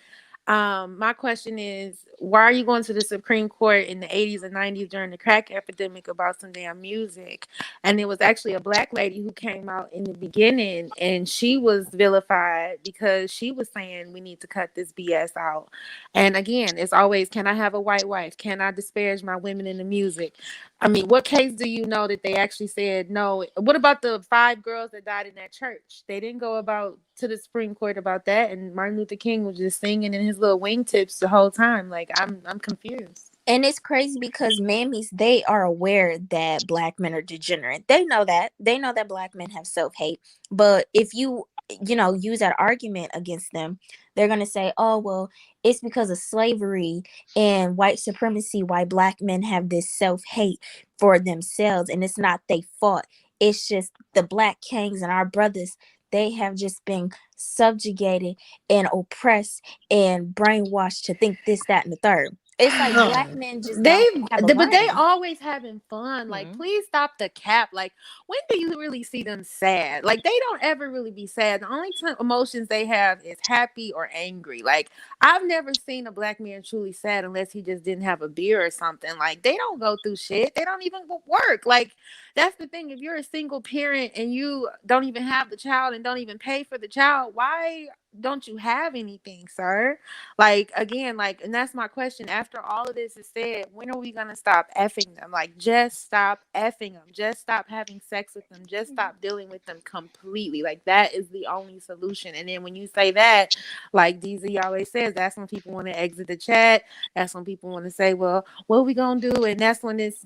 My question is, why are you going to the Supreme Court in the 80s and 90s during the crack epidemic about some damn music? And it was actually a black lady who came out in the beginning, and she was vilified because she was saying we need to cut this BS out. And again, it's always, can I have a white wife? Can I disparage my women in the music? I mean, what case do you know that they actually said no? What about the 5 girls that died in that church? They didn't go about to the Supreme Court about that, and Martin Luther King was just singing in his little wingtips the whole time. Like I'm confused. And it's crazy because mammies, they are aware that black men are degenerate. They know that. They know that black men have self-hate. But if you use that argument against them, they're going to say, oh, well, it's because of slavery and white supremacy why black men have this self-hate for themselves. And it's not their fault. It's just the black kings and our brothers, they have just been subjugated and oppressed and brainwashed to think this, that, and the third. It's like black men just don't have a But they brain. always having fun. Like, please stop the cap. Like, when do you really see them sad? Like, they don't ever really be sad. The only emotions they have is happy or angry. Like, I've never seen a black man truly sad unless he just didn't have a beer or something. Like, they don't go through shit. They don't even work. Like, that's the thing. If you're a single parent and you don't even have the child and don't even pay for the child, why don't you have anything, sir? Like, again, like, and that's my question. After all of this is said, when are we gonna stop effing them? Like, just stop effing them. Just stop having sex with them. Just stop dealing with them completely. Like, that is the only solution. And then when you say that, like DZ always says, that's when people want to exit the chat. That's when people want to say, well, what are we gonna do? And that's when it's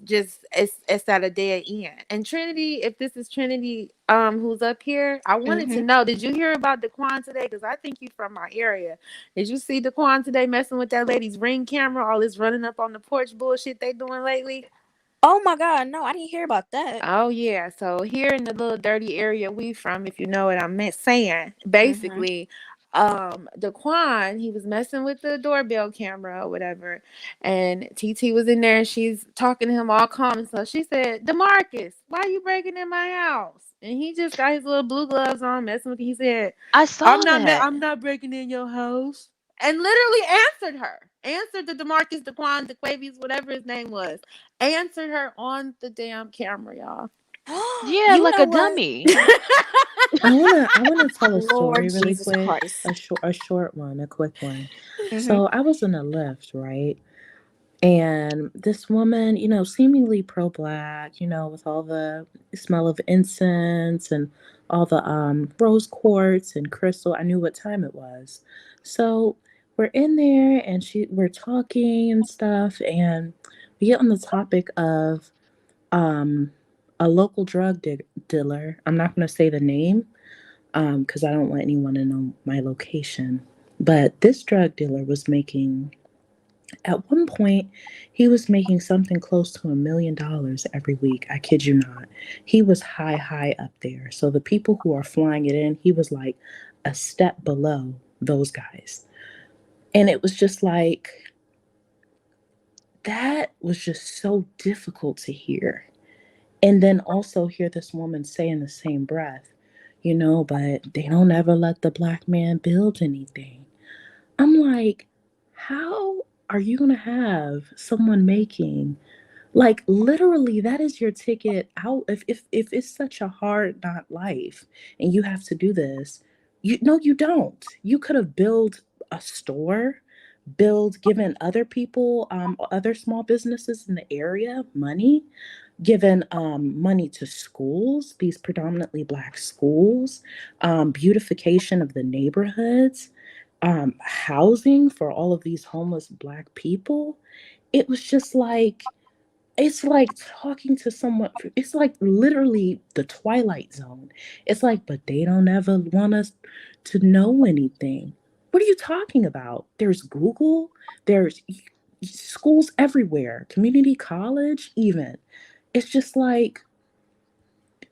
at a dead end. And Trinity, if this is Trinity, who's up here, I wanted to know, did you hear about Daquan today? Because I think you're from my area. Did you see Daquan today messing with that lady's Ring camera? All this running up on the porch bullshit they doing lately? Oh my God, no, I didn't hear about that. Oh yeah. So here in the little dirty area we from, if you know what I'm saying, basically, Daquan, he was messing with the doorbell camera or whatever, and TT was in there and she's talking to him all calm and stuff. She said, DeMarcus, why are you breaking in my house? And he just got his little blue gloves on, messing with. He said, I saw that. I'm not breaking in your house. And literally answered the DeMarcus, Daquan, DeQuavius, whatever his name was, answered her on the damn camera, y'all. Yeah, You like know a what? dummy. I wanna tell a Lord story really Jesus quick. Christ. A short one, a quick one. Mhm. So I was in a lift, right? And this woman, seemingly pro-black, with all the smell of incense and all the rose quartz and crystal. I knew what time it was. So we're in there and we're talking and stuff, and we get on the topic of um a local dealer. I'm not going to say the name because I don't want anyone to know my location. But this drug dealer was making, at one point, he was making something close to $1 million every week. I kid you not. He was high up there. So the people who are flying it in, he was like a step below those guys. And it was just like, that was just so difficult to hear. And then also hear this woman say in the same breath, but they don't ever let the black man build anything. I'm like, how are you going to have someone making, like, literally, that is your ticket out? If it's such a hard not life and you have to do this, you don't. You could have built a store, given other people, other small businesses in the area money, given money to schools, these predominantly black schools, beautification of the neighborhoods, housing for all of these homeless black people. It was just like, it's like talking to someone. It's like literally the Twilight Zone. It's like, but they don't ever want us to know anything. What are you talking about? There's Google, there's schools everywhere, community college, even. It's just like,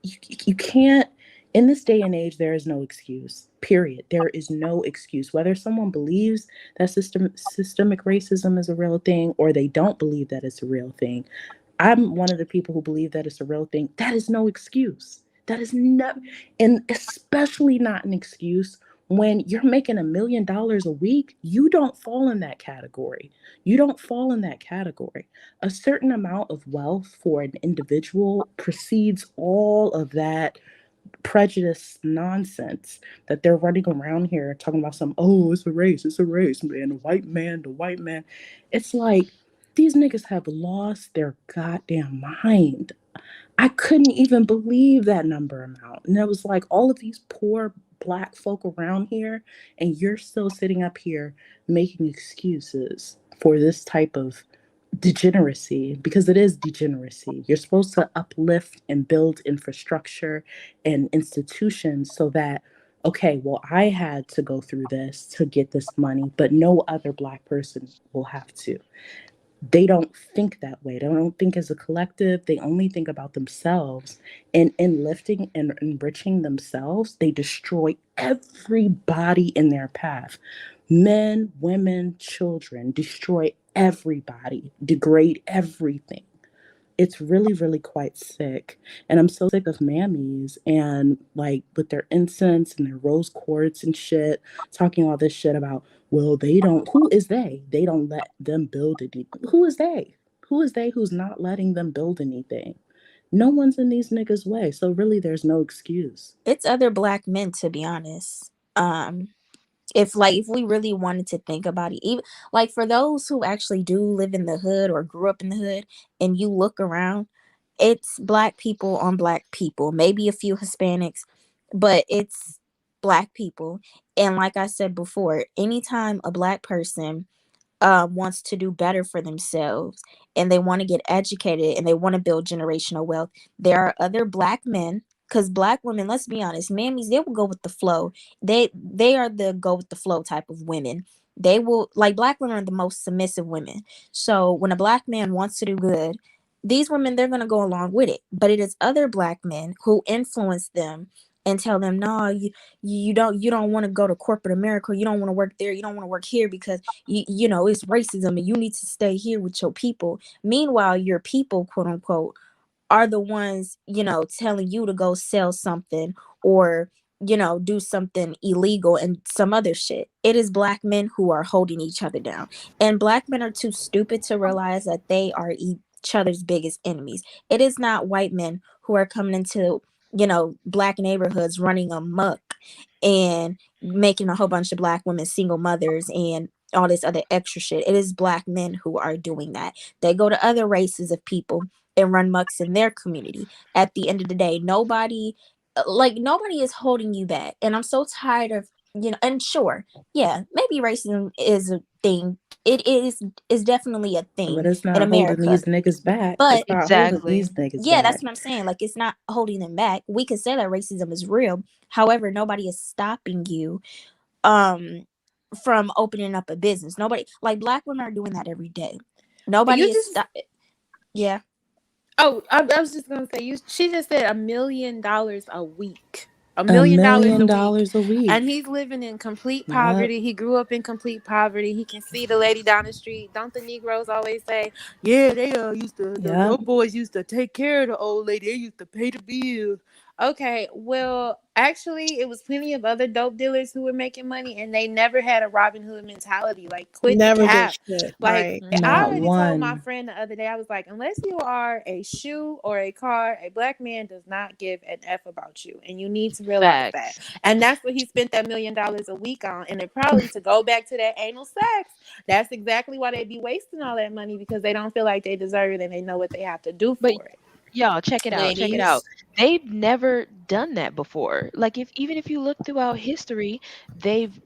you can't In this day and age, there is no excuse. Period. There is no excuse. Whether someone believes that systemic racism is a real thing or they don't believe that it's a real thing, I'm one of the people who believe that it's a real thing. That is no excuse. That is never, and especially not an excuse when you're making $1 million a week. You don't fall in that category. You don't fall in that category. A certain amount of wealth for an individual precedes all of that prejudice nonsense that they're running around here talking about some, oh, it's a race, man, the white man. It's like these niggas have lost their goddamn mind. I couldn't even believe that number amount. And it was like all of these poor black folk around here, and you're still sitting up here making excuses for this type of degeneracy, because it is degeneracy. You're supposed to uplift and build infrastructure and institutions so that, okay, well, I had to go through this to get this money, but no other black person will have to. They don't think that way. They don't think as a collective. They only think about themselves. And in lifting and enriching themselves, they destroy everybody in their path. Men, women, children, destroy everybody, degrade everything. It's really, really quite sick. And I'm so sick of mammies and like with their incense and their rose quartz and shit, talking all this shit about, well, they don't, who is they? They don't let them build anything. Who is they? Who is they who's not letting them build anything? No one's in these niggas' way. So really, there's no excuse. It's other black men, to be honest. If we really wanted to think about it, even like for those who actually do live in the hood or grew up in the hood, and you look around, it's black people on black people, maybe a few Hispanics, but it's black people. And like I said before, anytime a black person wants to do better for themselves and they want to get educated and they want to build generational wealth, there are other black men. Because black women, let's be honest, mammies, they will go with the flow. They are the go with the flow type of women. They will, like, black women are the most submissive women. So when a black man wants to do good, these women, they're going to go along with it. But it is other black men who influence them and tell them, no, you don't want to go to corporate America. You don't want to work there. You don't want to work here because you know it's racism and you need to stay here with your people. Meanwhile, your people, quote unquote, are the ones, telling you to go sell something or, do something illegal and some other shit. It is black men who are holding each other down. And black men are too stupid to realize that they are each other's biggest enemies. It is not white men who are coming into, black neighborhoods running amok and making a whole bunch of black women single mothers and all this other extra shit. It is black men who are doing that. They go to other races of people and run mucks in their community. At the end of the day, nobody is holding you back. And I'm so tired of, and sure, yeah, maybe racism is a thing. It is definitely a But thing it's in not holding America. these niggas back. But It's not holding Exactly. these niggas yeah, back. that's what I'm saying. Like, it's not holding them back. We can say that racism is real. However, nobody is stopping you um from opening up a business. Nobody, like, black women are doing that every day. Nobody You is just yeah. Oh, I was just gonna say she just said $1 million a week. A $1 million dollars million a week. a And week. he's living in complete Yep. poverty. He grew up in complete poverty. He can see the lady down the street. Don't the Negroes always say, yeah, they used to Yep. those boys used to take care of the old lady. They used to pay the bills. Okay, well, actually, it was plenty of other dope dealers who were making money, and they never had a Robin Hood mentality. Like, quit the Never did cap. shit. Like, Right. I Not already told my one. friend the other day, I was like, unless you are a shoe or a car, a black man does not give an F about you. And you need to realize that. Facts. And that's what he spent that $1 million a week on. And it probably, to go back to that anal sex, that's exactly why they be wasting all that money, because they don't feel like they deserve it and they know what they have to do But for it. y'all, check it out. Check it out. Ladies, They've never done that before. Like, even if you look throughout history, they've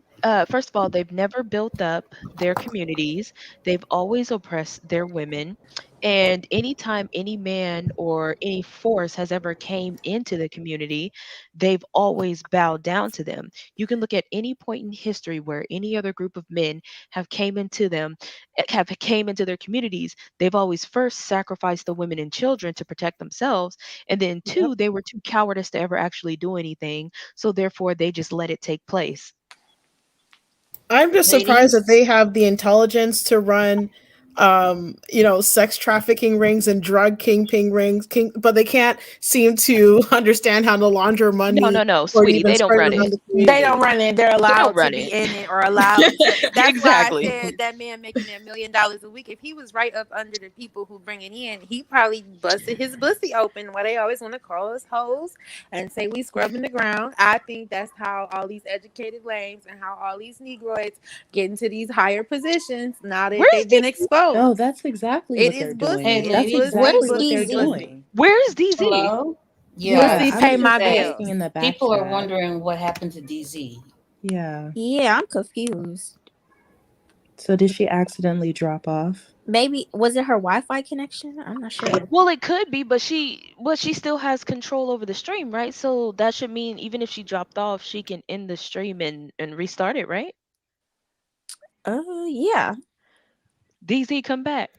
first of all, they've never built up their communities. They've always oppressed their women. And anytime any man or any force has ever came into the community, they've always bowed down to them. You can look at any point in history where any other group of men have came into their communities. They've always first sacrificed the women and children to protect themselves, and then Yep. two, they were too cowardice to ever actually do anything. So therefore, they just let it take place. I'm just surprised that Ladies, they have the intelligence to run, sex trafficking rings and drug kingpin rings, but they can't seem to understand how to launder No, money no, no, or sweetie, even they don't spread it run around it. the They don't community. run it. They're They don't allowed to run be it. in it or allowed to. That's why I Exactly. said that man making that $1 million a week. If he was right up under the people who bring it in, he probably busted his bussy open. Why they always want to call us hoes and say we scrubbing the ground. I think that's how all these educated lames and how all these Negroids get into these higher positions now that Where's they've been DZ? exposed. No, that's exactly It what is they're hey, bussy. doing. It's That's ladies, bussy. Where's exactly what Bussy. they're DZ? Bussy. doing. Where's DZ? hello. Yeah, Yeah, Bussy I pay was my just bills. asking in the back people are chat. wondering what happened to DZ. Yeah. Yeah, I'm confused. So did she accidentally drop off? Maybe was it her Wi-Fi connection? I'm not sure. Well, it could be, but she still has control over the stream, right? So that should mean even if she dropped off, she can end the stream and restart it, right? Yeah. DZ, come back.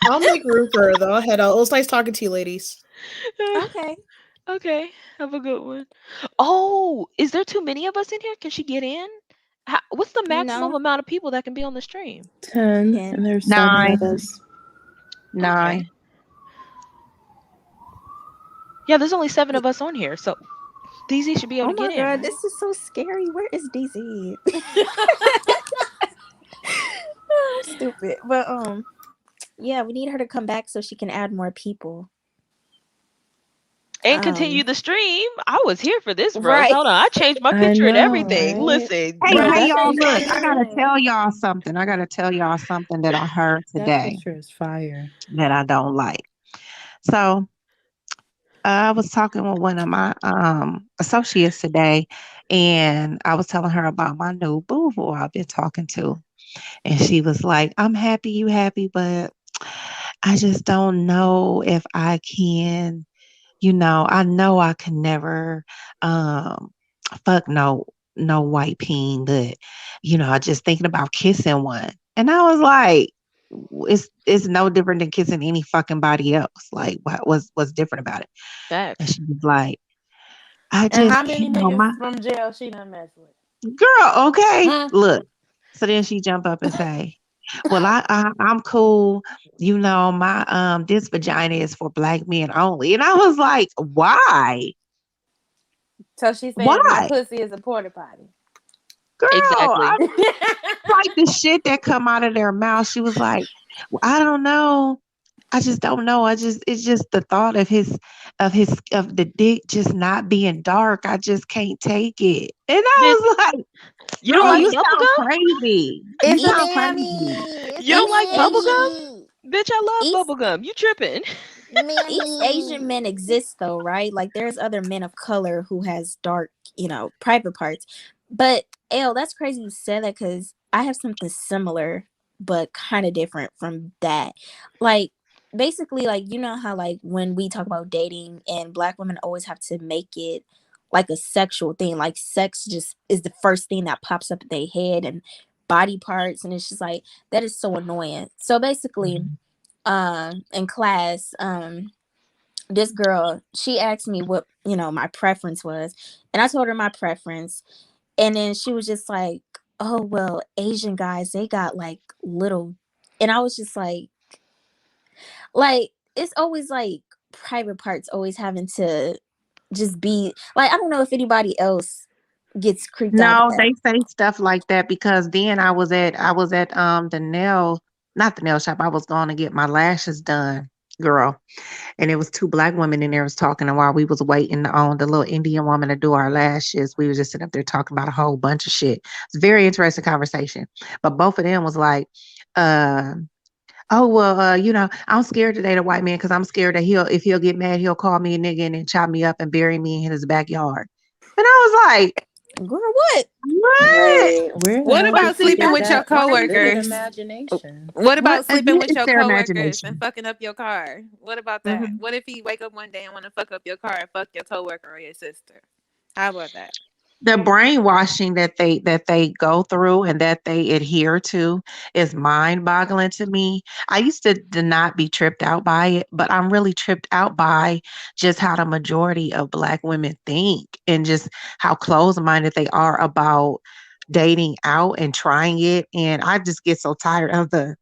I'll make room for her though. I'll head out. It was nice talking to you, ladies. Okay. Okay, have a good one. Oh, is there too many of us in here? Can she get in? What's the maximum No. amount of people that can be on the stream? 10, 10. and there's 7 of 9, us. 9. Okay. Yeah, there's only 7 of us on here, so DZ should be able Oh to get my in, god, right? this is so scary. Where is DZ? Stupid. But yeah, we need her to come back so she can add more people. And continue the stream. I was here for this, bro. Right. Hold on, I changed my I picture and know, everything. right? Listen, Hey, Bro, bro. hey, that y'all! Look, picture, I gotta tell y'all something. I gotta tell y'all something that I heard that today picture is fire. that I don't like. So I was talking with one of my associates today, and I was telling her about my new boo boo I've been talking to, and she was like, "I'm happy you happy, but I just don't know if I can. I know I can never um fuck no white peen, but I just thinking about kissing one." And I was like, it's no different than kissing any fucking body else. Like what's different about it? And Facts. she was like, I And just how many can't niggas my from jail she done messed with? girl, okay. Huh? Look. So then she jump up and say, well, I'm cool. My this vagina is for black men only. And I was like, why? So she's saying my Why? pussy is a porta potty. Girl, Exactly. like the shit that come out of their mouth. She was like, "Well, I don't know. I just don't know. It's just the thought of the dick just not being dark. I just can't take it." And Bitch, I was like, you don't girl, like you bubble sound gum? crazy. You It's a sound mammy. crazy. It's You a don't East like bubble Asian gum? Bitch, I love East bubble gum. You tripping. East Asian men exist though, right? Like there's other men of color who has dark, private parts. But that's crazy you said that because I have something similar but kind of different from that. Like basically, like how like when we talk about dating and black women always have to make it like a sexual thing. Like sex just is the first thing that pops up in their head and body parts, and it's just like that is so annoying. So basically, in class, this girl, she asked me what my preference was, and I told her my preference, and then she was just like, oh well, Asian guys, they got like little, and I was just like it's always like private parts always having to just be like, I don't know if anybody else gets creeped out by No, that. they say stuff like that because then I was at the nail, not the nail shop. I was going to get my lashes done, girl. And it was two black women in there was talking, and while we was waiting on the little Indian woman to do our lashes, we was just sitting up there talking about a whole bunch of shit. It's a very interesting conversation. But both of them was like, uh, oh well, I'm scared to date a white man because I'm scared that if he'll get mad, he'll call me a nigga and then chop me up and bury me in his backyard. And I was like, Girl, what? What? We're in the What habit about of thinking sleeping that with your that is a vivid coworkers? imagination. What about What sleeping again? with It's your their coworkers and imagination. fucking up your car? What about that? Hmm. What if he wake up one day and want to fuck up your car and fuck your coworker or your sister? How about that? The brainwashing that they go through and that they adhere to is mind-boggling to me. I used to not be tripped out by it, but I'm really tripped out by just how the majority of Black women think and just how closed-minded they are about dating out and trying it. And I just get so tired of the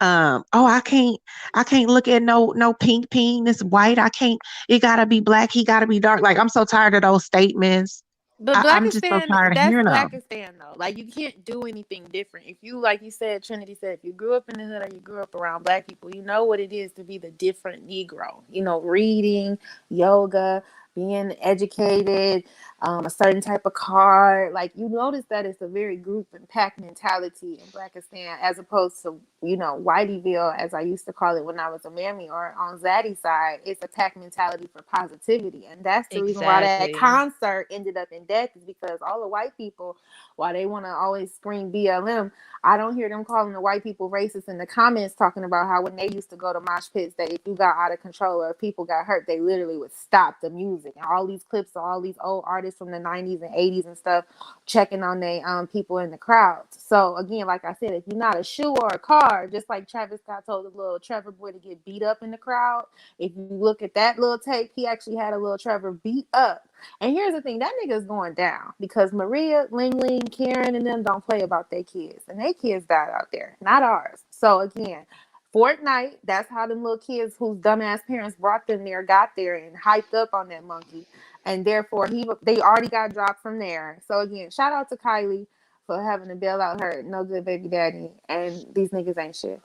oh, I can't look at no pink penis white. I can't, it gotta be black, he gotta be dark. Like I'm so tired of those statements. But I'm just so Blackistan, tired of that's hearing them. Blackistan though. Like you can't do anything different. If you, like you said, Trinity said, if you grew up in the hood or you grew up around Black people, you know what it is to be the different Negro. You know, reading, yoga, being educated, a certain type of car. Like you notice that it's a very group and pack mentality in Blackistan, as opposed to Whiteyville, as I used to call it when I was a mammy, or on Zaddy's side, it's a pack mentality for positivity, and that's the reason why that Exactly. concert ended up in death, is because all the white people, while they want to always scream BLM, I don't hear them calling the white people racist in the comments, talking about how when they used to go to mosh pits, that if you got out of control or if people got hurt, they literally would stop the music. And all these clips of all these old artists from the 90s and 80s and stuff checking on they people in the crowd. So again, like I said, if you're not a shoe or a car, just like Travis Scott told the little Trevor boy to get beat up in the crowd, if you look at that little tape, he actually had a little Trevor beat up. And here's the thing, that nigga's going down because Maria, Ling Ling, Karen, and them don't play about their kids. And their kids died out there, not ours. So again, Fortnite, that's how them little kids whose dumbass parents brought them there got there and hyped up on that monkey. And therefore they already got dropped from there. So again, shout out to Kylie for having to bail out her no good baby daddy. And these niggas ain't shit.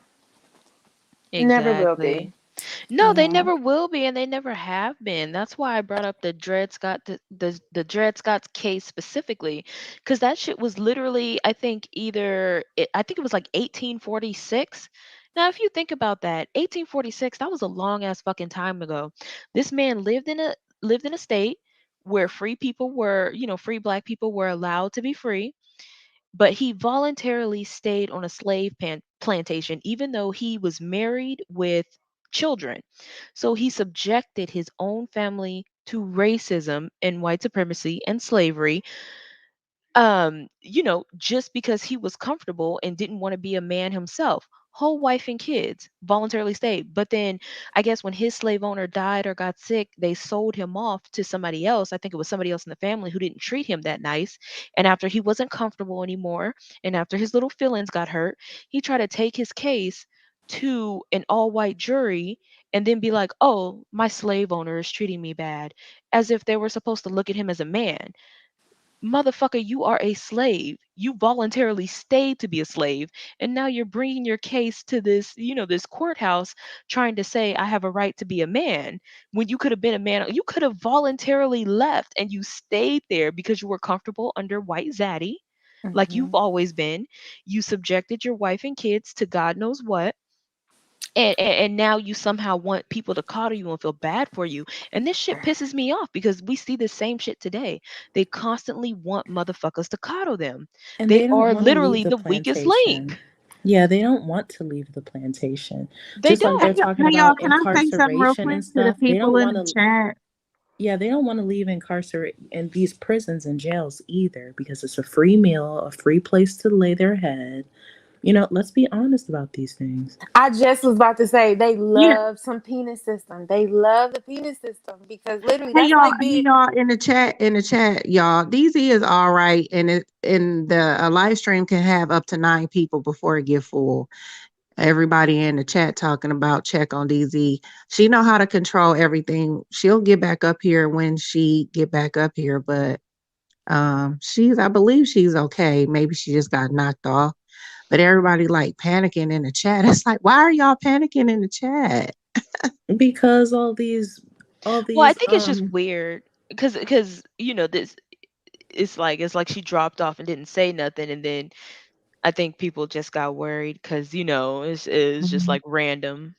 Never will be. Exactly. No, they Yeah. never will be, and they never have been. That's why I brought up the Dred Scott, the Dred Scott's case specifically, because that shit was literally, I think I think it was like 1846. Now, if you think about that, 1846, that was a long ass fucking time ago. This man lived in a state where free people were, free black people were allowed to be free, but he voluntarily stayed on a slave plantation, even though he was married with children. So he subjected his own family to racism and white supremacy and slavery, just because he was comfortable and didn't want to be a man himself. Whole wife and kids voluntarily stayed. But then I guess when his slave owner died or got sick, they sold him off to somebody else. I think it was somebody else in the family who didn't treat him that nice. And after he wasn't comfortable anymore, and after his little feelings got hurt, he tried to take his case to an all white jury and then be like, oh, my slave owner is treating me bad, as if they were supposed to look at him as a man. Motherfucker, you are a slave. You voluntarily stayed to be a slave, and now you're bringing your case to this courthouse, trying to say I have a right to be a man, when you could have been a man. You could have voluntarily left, and you stayed there because you were comfortable under white zaddy, like you've Mm-hmm. always been. You subjected your wife and kids to God knows what, and now you somehow want people to coddle you and feel bad for you. And this shit pisses me off because we see the same shit today. They constantly want motherfuckers to coddle them. And They they don't are want to leave literally the the weakest plantation. link. Yeah, they don't want to leave the plantation. They Just like Hey, they're don't. talking hey, y'all, about can I say something real incarceration quick and to the stuff. They people don't in want the to, chat? yeah, they don't want to leave incarcerate in these prisons and jails either, because it's a free meal, a free place to lay their head. Let's be honest about these things. I just was about to say they Yeah. love some penis system. They love the penis system because literally Hey, that's y'all, like hey, being. y'all, in the chat, y'all. DZ is all right, and it in the a live stream can have up to 9 people before it get full. Everybody in the chat talking about check on DZ. She know how to control everything. She'll get back up here when she get back up here, but I believe she's okay. Maybe she just got knocked off. But everybody like panicking in the chat. It's like, why are y'all panicking in the chat? Because all Well, I these think it's just weird because this, it's like she dropped off and didn't say nothing, and then I think people just got worried because it's just Mhm. like random.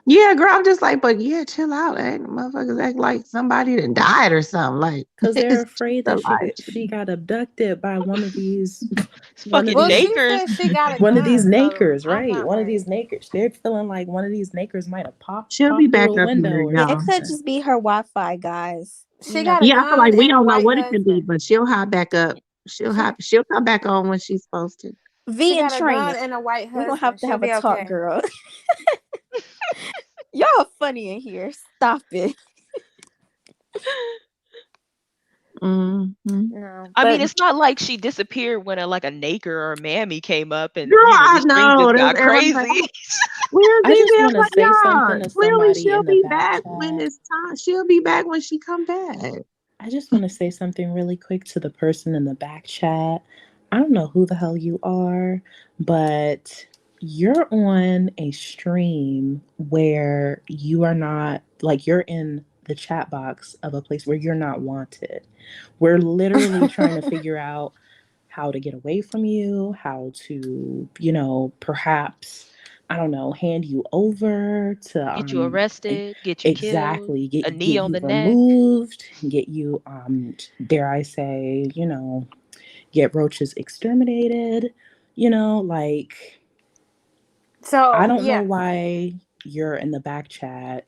Yeah, girl, I'm just like, but yeah, chill out. Motherfuckers act like somebody that died or something. Like, Because they're it's just afraid a that live she stream. got abducted by one of these It's one of fucking Well, these she Nakers. said she got a one of these gun, so nakers, I'm right? not One of worried. these nakers. They're feeling like one of these nakers might have She'll be popped through back a up window here, or It y'all. could something. just be her Wi-Fi, guys. You She know, got a Yeah, I feel like gun we and a don't know white what it could be, husband. but she'll hop back up. She She'll come back on when she's supposed to. she V in got a gun training. and a white We're gonna have husband. to She'll have a be talk, okay. girl. Y'all funny in here. Stop it. Mm-hmm. No, I but mean, it's not like she disappeared when a Naker or a Mammy came up and Girl, the I stream know. just That's got everybody's like, crazy. where's I just DV? I'm want to like, say y'all, something to clearly somebody she'll in the be back back when chat. it's time. She'll be back when she come back. I just want to say something really quick to the person in the back chat. I don't know who the hell you are, but you're on a stream where you are not, like, you're in the chat box of a place where you're not wanted. We're literally trying to figure out how to get away from you, how to, perhaps, I don't know, hand you over to Get you arrested, get you killed, exactly a get knee on you the neck. removed, get you dare I say, get roaches exterminated, like I so don't know yeah. why you're in the back chat.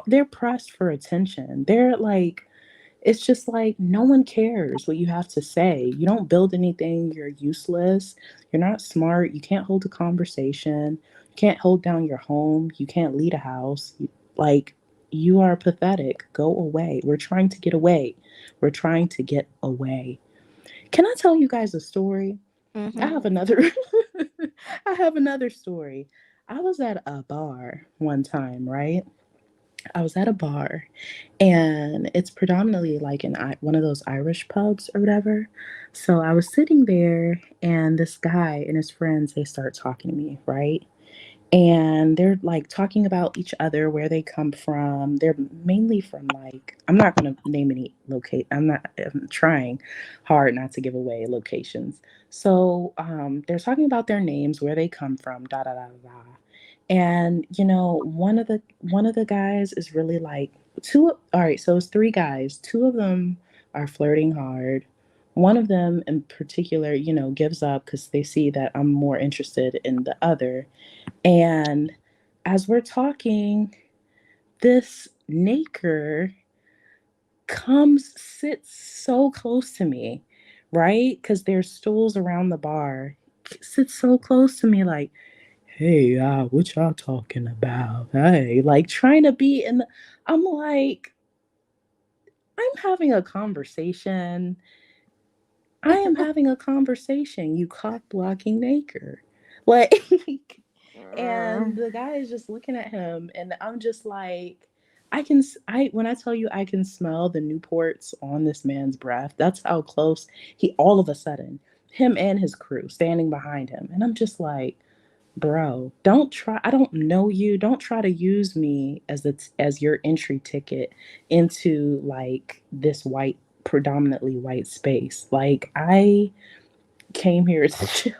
They're pressed for attention. They're like, it's just like no one cares what you have to say. You don't build anything. You're useless. You're not smart. You can't hold a conversation. You can't hold down your home. You can't lead a house. Like, you are pathetic. Go away. We're trying to get away. We're trying to get away. Can I tell you guys a story? I Mm-hmm. have another I have another story. I was at a bar one time, right? I was at a bar and it's predominantly like one of those Irish pubs or whatever. So I was sitting there and this guy and his friends, they start talking to me, right? And they're like talking about each other, where they come from. They're mainly from, like, I'm not going to name any I'm trying hard not to give away locations. So they're talking about their names, where they come from, da da da da da. And one of the guys is really like, two. All right, so it's three guys. Two of them are flirting hard. One of them in particular, gives up because they see that I'm more interested in the other. And as we're talking, this Naker sits so close to me, right? Because there's stools around the bar. Sits so close to me, like, hey, what y'all talking about? Hey, like trying to be in the, I'm like, I'm having a conversation. I am having a conversation, you cock blocking Naker. Like, and the guy is just looking at him, and I'm just like, when I tell you I can smell the Newports on this man's breath, that's how close all of a sudden, him and his crew standing behind him. And I'm just like, bro, I don't know you. Don't try to use me as your entry ticket into like this predominantly white space. Like, I came here to chill.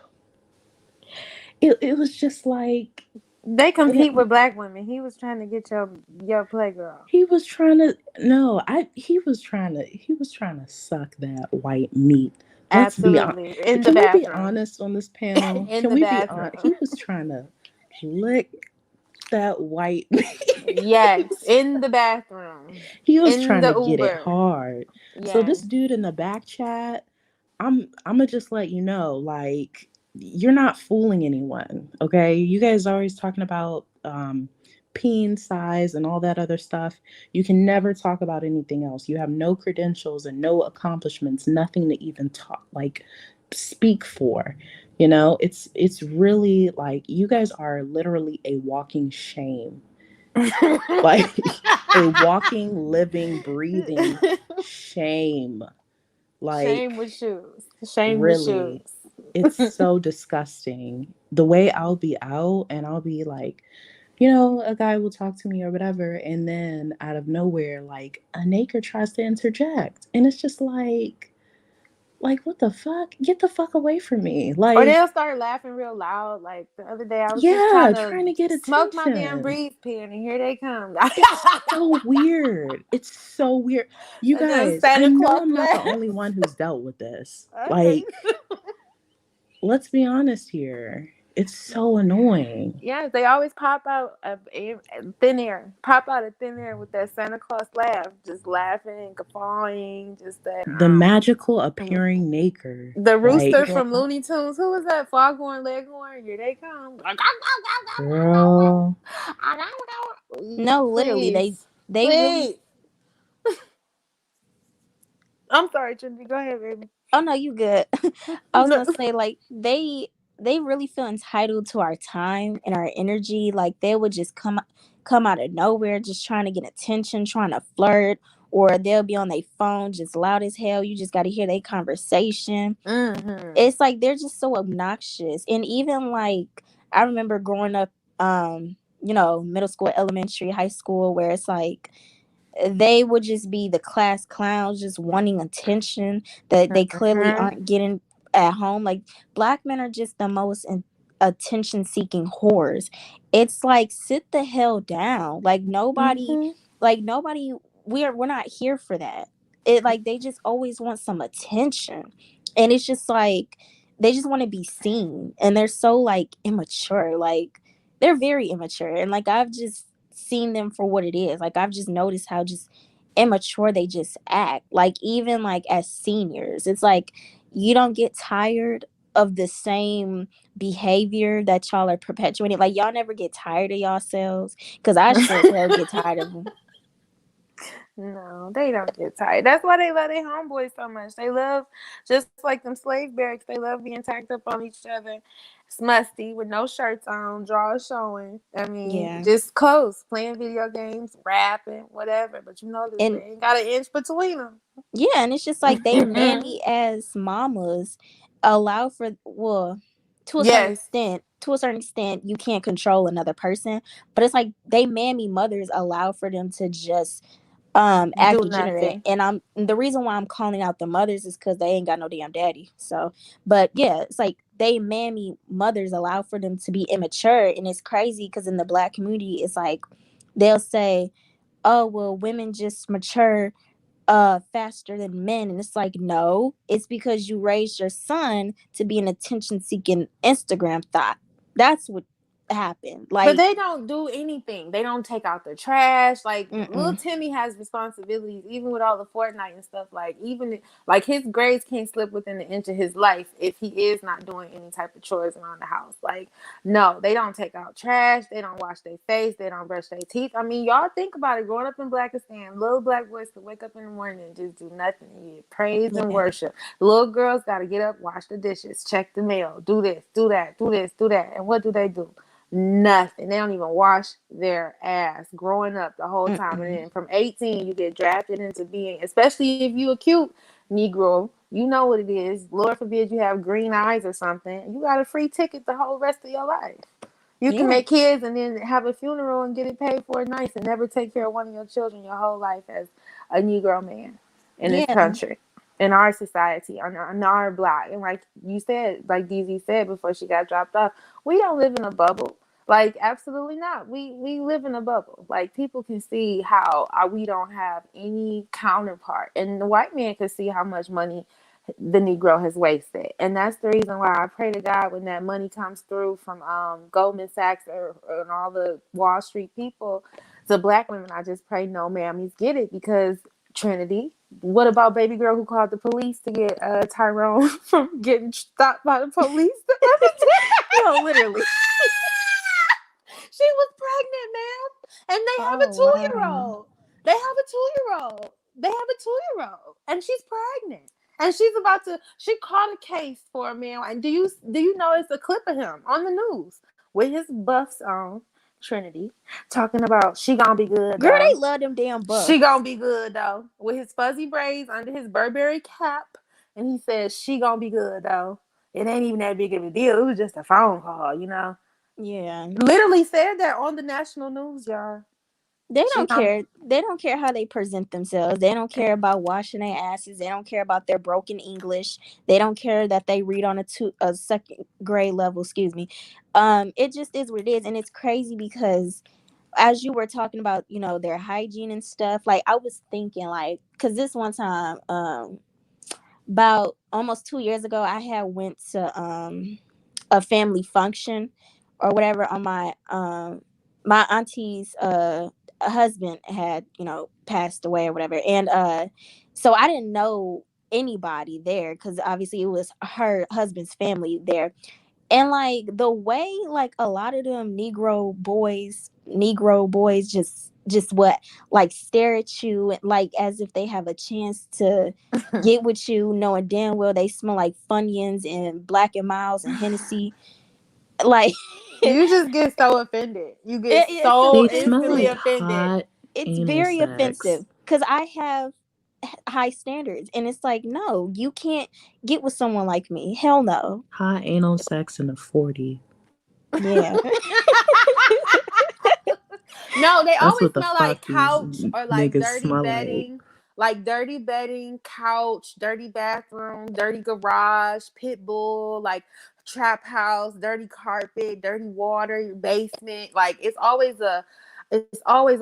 It was just like, They and it, compete with black women. He was trying to get your playgirl. he was trying to no, I he was trying to suck that white meat. Let's be honest. Absolutely. In the Can we be bathroom. honest on this panel? In Can the we be honest? bathroom. He was trying to lick that white meat. Yes. In the bathroom. He was In trying the to get it Uber. hard. So Yes. this dude in the back chat, I'm gonna just let you know, like, you're not fooling anyone, okay? You guys are always talking about peen size and all that other stuff. You can never talk about anything else. You have no credentials and no accomplishments, nothing to even talk, like, speak for. It's really like you guys are literally a walking shame. Like, a walking, living, breathing shame. Shame Like, with shoes. Shame with shoes. really, it's so disgusting. The way I'll be out and I'll be like, a guy will talk to me or whatever, and then out of nowhere, like, a Naker tries to interject. And it's just like, Like, what the fuck? Get the fuck away from me. Or Like, they'll start laughing real loud. Like the other day, I was just yeah, trying to trying to get smoke my damn attention. breeze pen, and here they come. It's so weird. It's so weird. You And then guys, I Santa know Claus I'm not the laugh. only one who's dealt with this. Okay. Like, let's be honest here. It's so annoying. Yes, they always pop out of thin air. Pop out of thin air with that Santa Claus laugh, just laughing, guffawing, just that. The magical appearing maker. The Like, rooster from Looney Tunes. Who was that? Foghorn Leghorn. Here they come. girl. No, literally, Please, they really. please. I'm sorry, Trinity. Go ahead, baby. Oh no, you good. I was No. gonna say like they really feel entitled to our time and our energy. Like they would just come out of nowhere, just trying to get attention, trying to flirt, or they'll be on their phone just loud as hell. You just got to hear their conversation. Mm-hmm. It's like they're just so obnoxious. And even like I remember growing up, middle school, elementary, high school, where it's like they would just be the class clowns, just wanting attention that they clearly aren't getting at home. Like black men are just the most attention seeking whores. It's like sit the hell down. Like nobody, we're not here for that. It like they just always want some attention, and it's just like they just want to be seen, and they're so like immature. Like they're very immature, and like I've just seen them for what it is. Like I've just noticed how just immature they just act. Like even like as seniors, it's like you don't get tired of the same behavior that y'all are perpetuating. Like y'all never get tired of yourselves, because I sure as hell get tired of them. No, they don't get tired. That's why they love their homeboys so much. They love, just like them slave barracks, they love being tacked up on each other. It's musty with no shirts on, drawers showing. I mean, Yeah. just close, playing video games, rapping, whatever. But you know, they ain't got an inch between them. Yeah, and it's just like they mammy as mamas allow for, well, to a certain extent. To a certain extent, you can't control another person, but it's like they mammy mothers allow for them to just act degenerate. And the reason why I'm calling out the mothers is because they ain't got no damn daddy. So, but yeah, it's like they mammy mothers allow for them to be immature, and it's crazy because in the black community, it's like they'll say, "Oh, well, women just mature faster than men," and it's like, no, it's because you raised your son to be an attention seeking Instagram thought. That's what happened. Like, but they don't do anything. They don't take out the trash. Like little Timmy has responsibilities, even with all the Fortnite and stuff. Like even like his grades can't slip within an inch of his life if he is not doing any type of chores around the house. Like no, they don't take out trash. They don't wash their face. They don't brush their teeth. I mean, y'all think about it. Growing up in Blackistan, little black boys could wake up in the morning and just do nothing. You praise and worship. Little girls got to get up, wash the dishes, check the mail, do this, do that, do this, do that. And what do? Nothing. They don't even wash their ass growing up the whole time. And then from 18, you get drafted into being, especially if you a cute Negro, you know what it is. Lord forbid you have green eyes or something. You got a free ticket the whole rest of your life. You can make kids and then have a funeral and get it paid for nice and never take care of one of your children your whole life as a Negro man in this country, in our society, on our block. And like you said, like DZ said before she got dropped off, we don't live in a bubble. Like, absolutely not. We live in a bubble. Like, people can see how we don't have any counterpart. And the white man can see how much money the Negro has wasted. And that's the reason why I pray to God when that money comes through from Goldman Sachs and all the Wall Street people, the black women, I just pray no mammies get it, because Trinity, what about baby girl who called the police to get Tyrone from getting stopped by the police? No, literally. She was pregnant, ma'am. And they have a 2-year-old. They have a 2-year-old. They have a 2-year-old. And she's pregnant. And she's about to, she caught a case for a man. And do you know it's a clip of him on the news with his buffs on, Trinity, talking about she gonna be good, girl, though. they love them damn buffs. She gonna be good, though. With his fuzzy braids under his Burberry cap. And he says she gonna be good, though. It ain't even that big of a deal. It was just a phone call, you know. Yeah. Literally said that on the national news, y'all. They She don't don't. care. They don't care how they present themselves. They don't care about washing their asses. They don't care about their broken English. They don't care that they read on a second grade level. Excuse me. It just is what it is, and it's crazy because as you were talking about, their hygiene and stuff. Like I was thinking, like, cause this one time, about almost 2 years ago, I had went to a family function or whatever on my auntie's husband had passed away or whatever, and so I didn't know anybody there because obviously it was her husband's family there. And like the way like a lot of them negro boys just what like stare at you like as if they have a chance to get with you, knowing damn well they smell like Funyuns and Black and Miles and Hennessy. Like You just get so offended. You get it's so They it's smell instantly like offended. hot it's anal very sex. offensive because I have high standards, and it's like, no, you can't get with someone like me. Hell no. Hot anal sex in a 40. Yeah. No, they That's always what the smell like fuck these couch or like niggas dirty smell like. bedding. Like dirty bedding, couch, dirty bathroom, dirty garage, pit bull, like trap house, dirty carpet, dirty water, basement. Like it's always an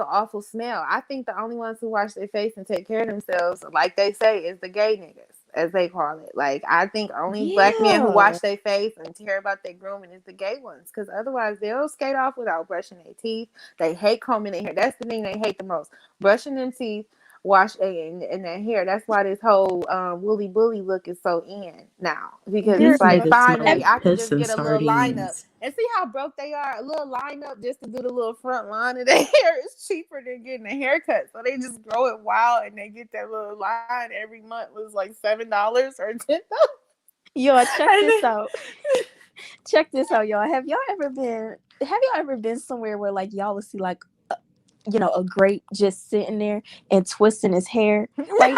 awful smell. I think the only ones who wash their face and take care of themselves, like they say, is the gay niggas, as they call it. Like I think only black men who Yeah. wash their face and care about their grooming is the gay ones, because otherwise they'll skate off without brushing their teeth. They hate combing their hair. That's the thing they hate the most. Brushing them teeth, wash in their hair. That's why this whole woolly bully look is so in now, because Girl, it's These like niggas smell finally like I can piss just and get a little lineup. sardines. And see how broke they are? A little lineup just to do the little front line of their hair is cheaper than getting a haircut. So they just grow it wild and they get that little line every month. Was like $7 or $10. yo, check And this then, out. Check this out, y'all. Have y'all ever been somewhere where like y'all would see like a grape just sitting there and twisting his hair? Like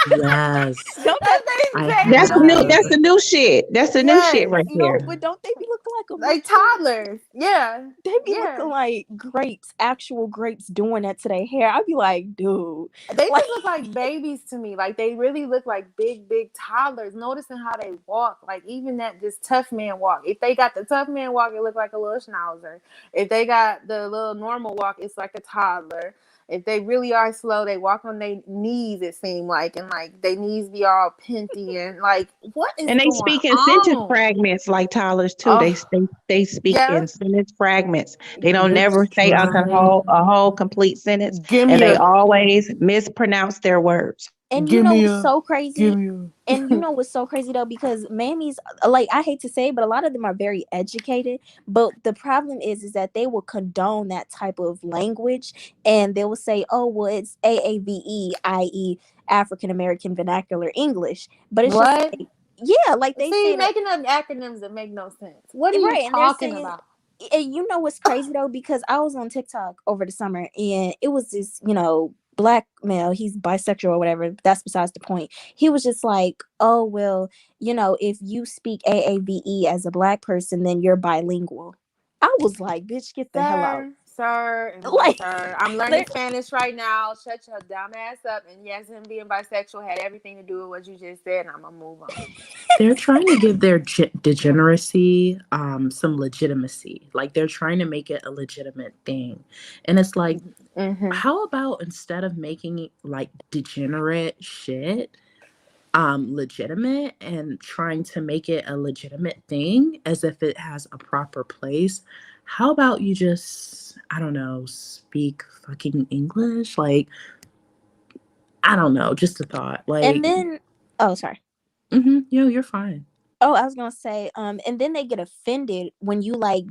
Yes, don't that that's they I say That's that the on new. TV. That's have. the new shit. That's the new shit Yes, right no, there. but don't they be looking like a like monkey? toddlers. Yeah, They be yeah. looking like grapes, actual grapes doing that to their hair. I'd be like, dude. They Like just look like babies to me. Like they really look like big, big toddlers. Noticing how they walk, like even that this tough man walk. If they got the tough man walk, it look like a little schnauzer. If they got the little normal walk, it's like a toddler. If they really are slow, they walk on their knees. It seems like, and like their knees be all pinty and like, what is And they going speak in sentence on? fragments like toddlers too. They Oh, they they speak yeah. in sentence fragments. They don't G- never say Try. a whole complete sentence, give and me they a, always mispronounce their words. and you give know me what's a, so give crazy? me And you a. know what's so crazy though, because mammies, like I hate to say it, but a lot of them are very educated. But the problem is that they will condone that type of language, and they will say, "Oh, well, it's AAVE, i.e., African American Vernacular English." But it's just What? like, yeah, like they See, say that making up acronyms that make no sense. What are you right, and they're talking saying. about? And you know what's crazy though, because I was on TikTok over the summer, and it was this, black male. He's bisexual or whatever. But that's besides the point. He was just like, "Oh well, if you speak AAVE as a black person, then you're bilingual." I was like, "Bitch, get the hell out!" Sir, and more Like, sir. I'm learning lit- Spanish right now. Shut your dumb ass up. And yes, him being bisexual had everything to do with what you just said. And I'm gonna move on. They're trying to give their degeneracy some legitimacy. Like they're trying to make it a legitimate thing. And it's like, Mm-hmm. how about instead of making it like degenerate shit legitimate and trying to make it a legitimate thing as if it has a proper place, how about you just, I don't know, speak fucking English? Like, I don't know, just a thought. and Like, then, oh, sorry. you're fine. Oh, I was gonna say, and then they get offended when you like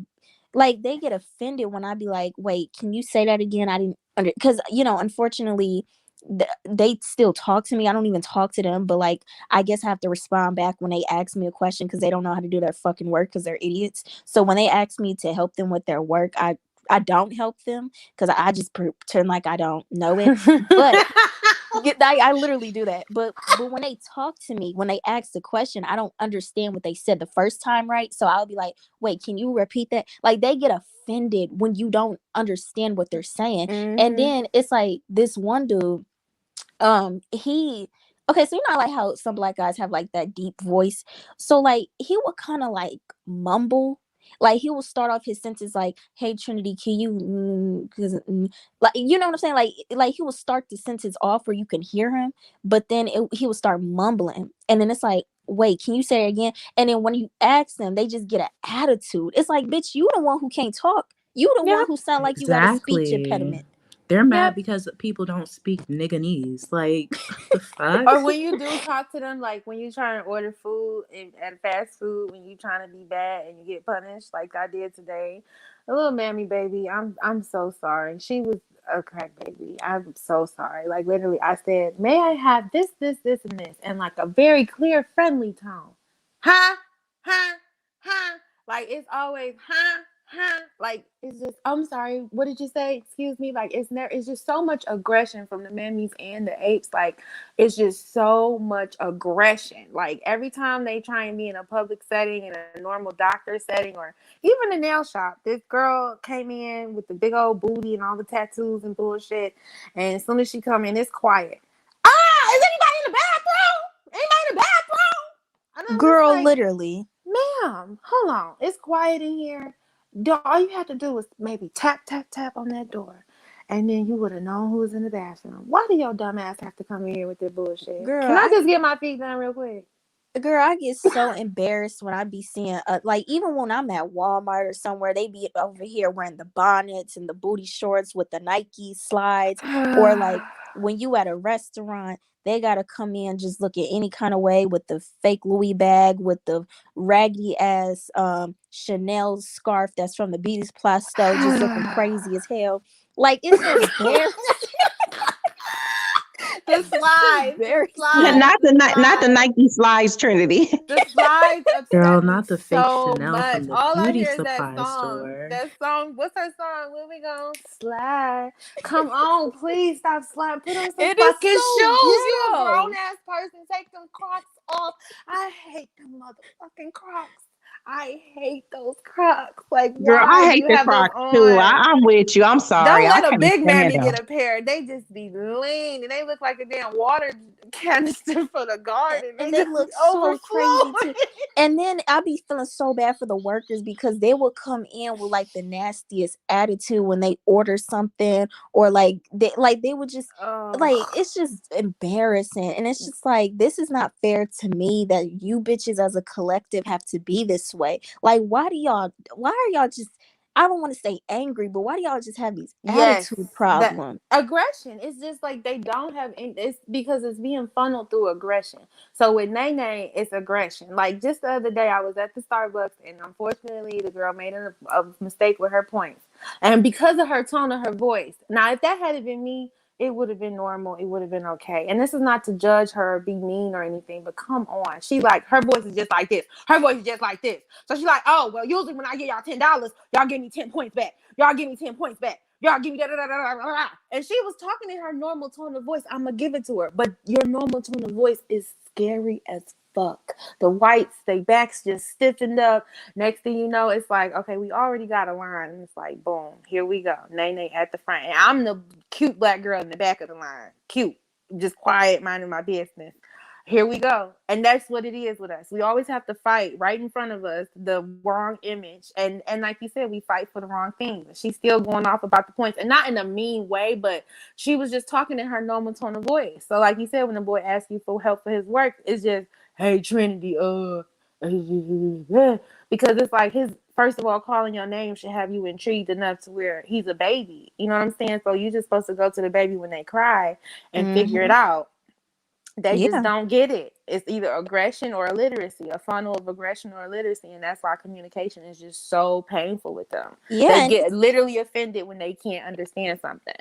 they get offended when I be like, wait, can you say that again? I didn't because unfortunately, they still talk to me. I don't even talk to them, but like I guess I have to respond back when they ask me a question because they don't know how to do their fucking work because they're idiots. So when they ask me to help them with their work, I don't help them because I just pretend like I don't know it. But I literally do that. But when they talk to me, when they ask the question, I don't understand what they said the first time, right? So I'll be like, wait, can you repeat that? Like they get offended when you don't understand what they're saying. And then it's like this one dude, he okay, so you know like how some black guys have like that deep voice. So like he would kind of like mumble. Like he will start off his sentence like, "Hey Trinity, can you?" Like you know what I'm saying? Like he will start the sentence off where you can hear him, but then he will start mumbling, and then it's like, "Wait, can you say it again?" And then when you ask them, they just get an attitude. It's like, "Bitch, you the one who can't talk. You the one who sound like you got a speech impediment." They're mad Yep. because people don't speak nigganese. Like, the fuck? Or when you do talk to them, like when you trying to order food at fast food, when you trying to be bad and you get punished, like I did today. A little mammy baby, I'm so sorry. She was a crack baby. I'm so sorry. Like literally, I said, "May I have this, and this," and like a very clear, friendly tone. Huh? Huh? Huh? Like it's always huh? Huh? Like it's just, I'm sorry, what did you say? Excuse me. Like it's just so much aggression from the mammies and the apes. Like it's just so much aggression. Like every time they try and be in a public setting, in a normal doctor setting, or even a nail shop, this girl came in with the big old booty and all the tattoos and bullshit. And as soon as she come in, it's quiet. Ah, is anybody in the bathroom? Anybody in the bathroom? And I'm just Girl, like, literally. ma'am, hold on. It's quiet in here. All you have to do is maybe tap, tap, tap on that door. And then you would have known who was in the bathroom. Why do your dumb ass have to come in here with that bullshit? Girl, Can I just get my feet done real quick? I get so embarrassed when I be seeing like even when I'm at Walmart or somewhere, they be over here wearing the bonnets and the booty shorts with the Nike slides, or like when you at a restaurant, they gotta come in just looking any kind of way with the fake Louis bag, with the raggedy ass Chanel scarf that's from the Beauty Plasto, just looking crazy as hell. Like it's embarrassing. The It's slides, the embarrassing. slides, Not the Nike slides, Trinity. The slides Girl, upset me not the fake so Chanel much. from the All I beauty hear is that supply song. store. That song. What's her song? When we gon' slide? Come on, please stop sliding. Put on some It is fucking so shoes. You a ghetto. grown ass person. Take them Crocs off. I hate them motherfucking Crocs. I hate those Crocs. Like, Girl, I why do hate you the have those Crocs too. on? I'm with you. I'm sorry. Don't I let a can't big stand mammy them. get a pair. They just be lean and they look like a damn water canister for the garden. They And they just be look so crazy overflowing. too. And then I be feeling so bad for the workers because they will come in with like the nastiest attitude when they order something, or they would just like, Oh. it's just embarrassing. And it's just like, this is not fair to me that you bitches as a collective have to be this way. Like why are y'all just, I don't want to say angry, but why do y'all just have these Yes, attitude that problems? aggression. It's just like they don't have. It's because it's being funneled through aggression. So with Nene, it's aggression. Like just the other day, I was at the Starbucks, and unfortunately, the girl made a mistake with her points, and because of her tone of her voice. Now, if that had been me, it would have been normal. It would have been okay. And this is not to judge her or be mean or anything, but come on, she like her voice is just like this. Her voice is just like this. So she's like, oh well, usually when I give y'all $10, y'all give me 10 points back. Y'all give me 10 points back. Y'all give me da da da da da da. And she was talking in her normal tone of voice. I'm gonna give it to her. But your normal tone of voice is scary as fuck. The whites, they backs just stiffened up. Next thing you know, it's like, okay, we already got a line. And it's like, boom, here we go. Nene at the front. And I'm the cute black girl in the back of the line. Cute. Just quiet, minding my business. Here we go. And that's what it is with us. We always have to fight right in front of us the wrong image. And like you said, we fight for the wrong things. She's still going off about the points, and not in a mean way, but she was just talking in her normal tone of voice. So like you said, when the boy asks you for help for his work, it's just, hey Trinity, because it's like his, first of all, calling your name should have you intrigued enough to where he's a baby. You know what I'm saying? So you're just supposed to go to the baby when they cry and figure it out. They just Yeah. don't get it. It's either aggression or illiteracy, a funnel of aggression or illiteracy, and that's why communication is just so painful with them. Yeah. They And get literally offended when they can't understand something.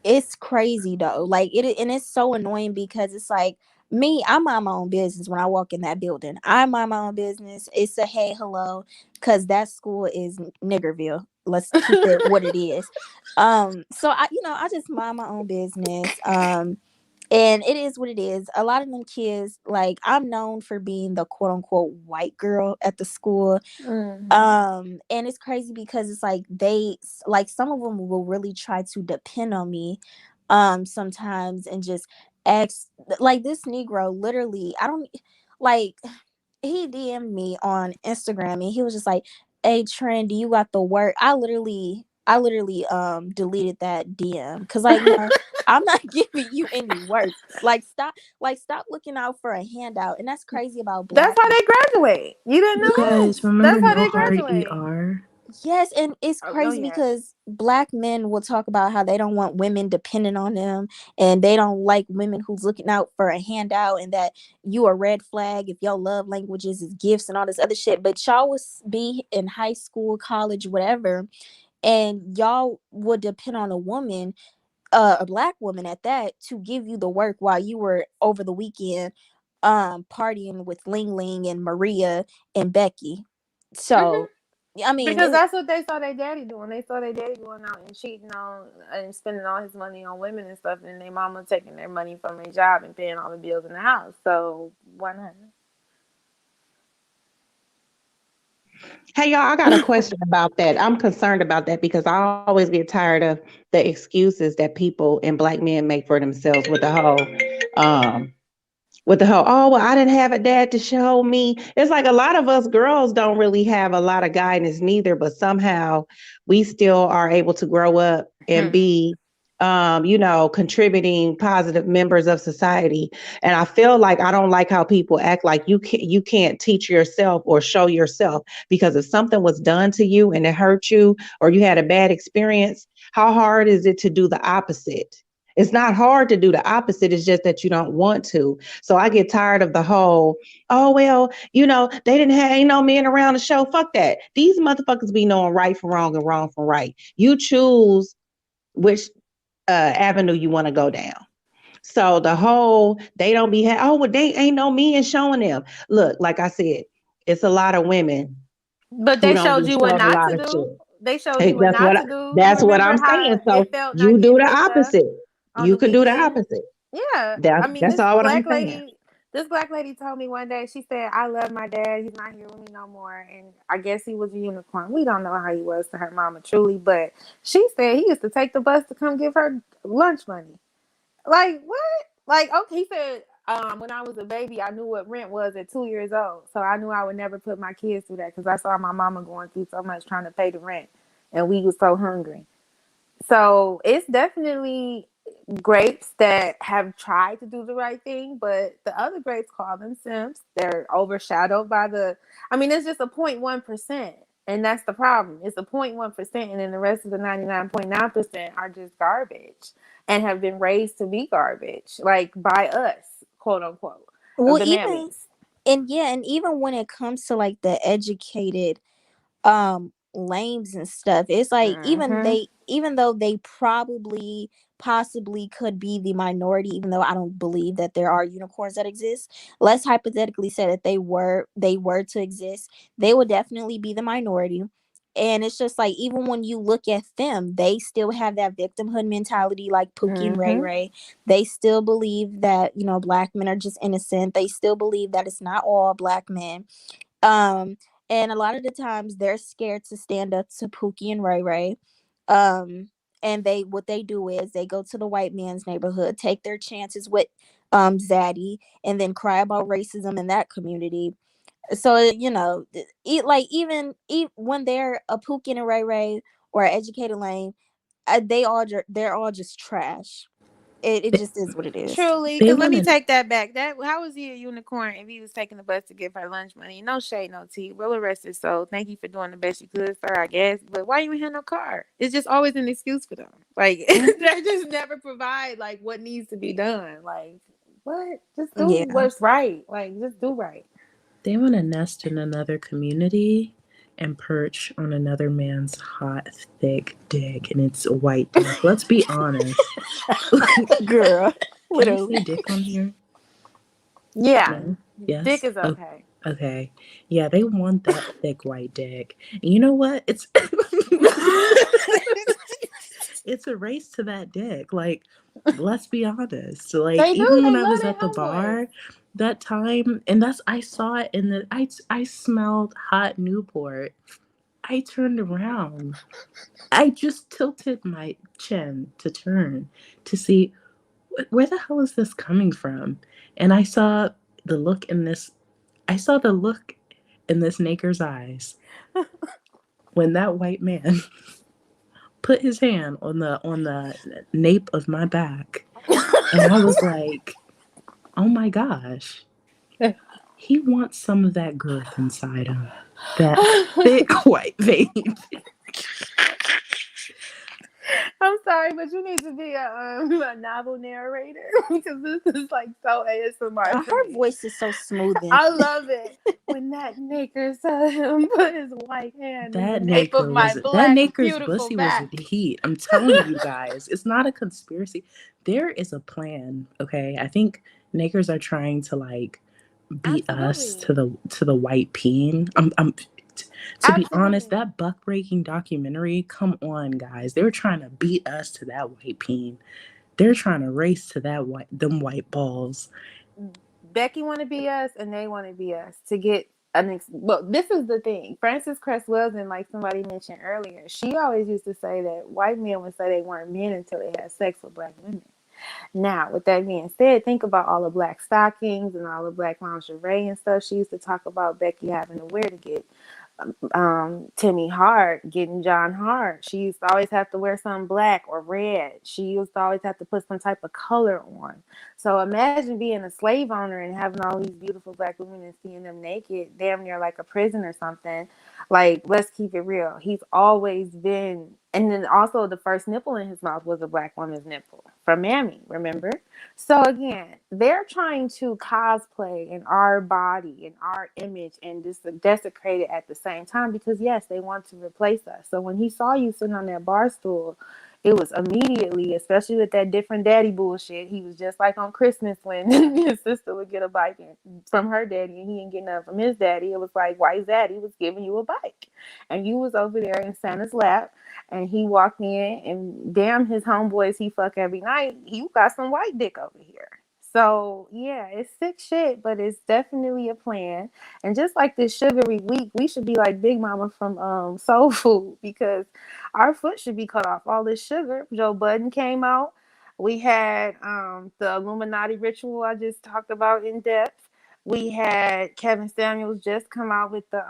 it's crazy though. Like and it's so annoying because it's like, me, I mind my own business when I walk in that building. I mind my own business. It's a hey, hello, because that school is Niggerville. Let's keep it what it is. So I just mind my own business. And it is what it is. A lot of them kids, like, I'm known for being the quote unquote white girl at the school. And it's crazy because it's like some of them will really try to depend on me sometimes, and just ask, like, this Negro literally, I don't like, he DM'd me on Instagram and he was just like, "Hey Trend, do you got the work?" I literally deleted that DM because, like, no, I'm not giving you any work. Stop looking out for a handout. And that's crazy about That's black how men. they graduate. You didn't know You that? guys remember That's how No they Hard graduate. ER? Yes, and it's Oh crazy yeah. because black men will talk about how they don't want women dependent on them, and they don't like women who's looking out for a handout, and that you a red flag if your love languages is gifts and all this other shit. But y'all would be in high school, college, whatever, and y'all would depend on a woman, a black woman at that, to give you the work while you were over the weekend partying with Ling Ling and Maria and Becky. So I mean, Because that's what they saw their daddy doing. They saw their daddy going out and cheating on and spending all his money on women and stuff, and their mama taking their money from their job and paying all the bills in the house. So why not? Hey y'all, I got a question about that. I'm concerned about that because I always get tired of the excuses that people and black men make for themselves um oh, well, I didn't have a dad to show me. It's like a lot of us girls don't really have a lot of guidance neither, but somehow we still are able to grow up and be contributing positive members of society. And I feel like I don't like how people act like you can't teach yourself or show yourself, because if something was done to you and it hurt you or you had a bad experience, how hard is it to do the opposite? It's not hard to do the opposite. It's just that you don't want to. So I get tired of the whole, oh, well, they didn't have, ain't no men around the show. Fuck that. These motherfuckers be knowing right from wrong and wrong from right. You choose which avenue you want to go down. So the whole, they don't be, well, they ain't no men showing them. Look, like I said, it's a lot of women But who they don't showed get you what shown a not lot to of do. shit. They showed Hey, you what not to do. You that's what remember I'm how saying. it So felt not you do getting the picked up opposite. on You the can do the weekend? opposite. Yeah. I mean, That's all what I'm saying. this black lady told me one day, she said, "I love my dad. He's not here with me no more." And I guess he was a unicorn. We don't know how he was to her mama truly, but she said he used to take the bus to come give her lunch money. Like, what? Like, okay, he said, when I was a baby, I knew what rent was at 2 years old. So I knew I would never put my kids through that because I saw my mama going through so much trying to pay the rent. And we was so hungry. So it's definitely grapes that have tried to do the right thing, but the other grapes call them simps. They're overshadowed by I mean, it's just a 0.1%. And that's the problem. It's a 0.1%. And then the rest of the 99.9% are just garbage and have been raised to be garbage, like by us, quote unquote, well, the even mammies. and even when it comes to like the educated lames and stuff, it's like even though they probably possibly could be the minority, even though I don't believe that there are unicorns that exist, let's hypothetically say that they were to exist, they would definitely be the minority. And it's just like, even when you look at them, they still have that victimhood mentality, like Pookie and Ray Ray. They still believe that, black men are just innocent. They still believe that it's not all black men. um and a lot of the times they're scared to stand up to Pookie and Ray Ray. And what they do is they go to the white man's neighborhood, take their chances with Zaddy, and then cry about racism in that community. So when they're a Pookie and a Ray Ray or an educated lane, they're all just trash. It just is what it is. Truly, They because let want me to. take that back. How was he a unicorn if he was taking the bus to give her lunch money? No shade, no tea. Well arrested. So thank you for doing the best you could, sir, I guess. But why you ain't have no car? It's just always an excuse for them. Like they just never provide like what needs to be done. Like what? Just do Yeah. what's right. Like just do right. They want to nest in another community and perch on another man's hot, thick dick, and it's a white dick. Let's be honest. Girl, Can I literally. say dick on here? Yeah. No? Dick Yes? is okay. Okay. Yeah, they want that thick white dick. And you know what? It's it's a race to that dick. Like, let's be honest. Like, They do. even when They I love was their at the homeboys. bar that time, and I saw it in the, I smelled hot Newport. I turned around. I just tilted my chin to turn to see where the hell is this coming from? And the look in this, I saw the look in this nigger's eyes when that white man put his hand on the nape of my back, and I was like, oh my gosh, he wants some of that girth inside him, that thick white vein. I'm sorry, but you need to be a novel narrator because this is like so ASMR to Her me. voice is so smooth. I love it when that nigger saw him put his white hand in the That nape of nigger my was that black, nigger's beautiful pussy was back. heat. I'm telling you guys, it's not a conspiracy. There is a plan. Okay, I think niggers are trying to like beat us Absolutely. to the white peen. To be honest, Absolutely. that buck breaking documentary. Come on, guys, they were trying to beat us to that white peen. They're trying to race to them white balls. Becky want to be us, and they want to be us to get well, this is the thing. Frances Cress Welsing, like somebody mentioned earlier, she always used to say that white men would say they weren't men until they had sex with black women. Now, with that being said, think about all the black stockings and all the black lingerie and stuff she used to talk about Becky having to wear to get Timmy Hart getting John Hart. She used to always have to wear something black or red. She used to always have to put some type of color on. So imagine being a slave owner and having all these beautiful black women and seeing them naked, damn near like a prison or something. Like, let's keep it real. He's always been, and then also the first nipple in his mouth was a black woman's nipple from Mammy, remember? So again, they're trying to cosplay in our body, in our image, and just desecrate it at the same time because yes, they want to replace us. So when he saw you sitting on that bar stool, it was immediately, especially with that different daddy bullshit. He was just like on Christmas when his sister would get a bike from her daddy and he didn't get nothing from his daddy. It was like, why daddy was giving you a bike? And you was over there in Santa's lap and he walked in and damn his homeboys he fuck every night. You got some white dick over here. So yeah, it's sick shit, but it's definitely a plan. And just like this sugary week, we should be like Big Mama from Soul Food because our foot should be cut off. All this sugar. Joe Budden came out. We had the Illuminati ritual I just talked about in depth. We had Kevin Samuels just come out with the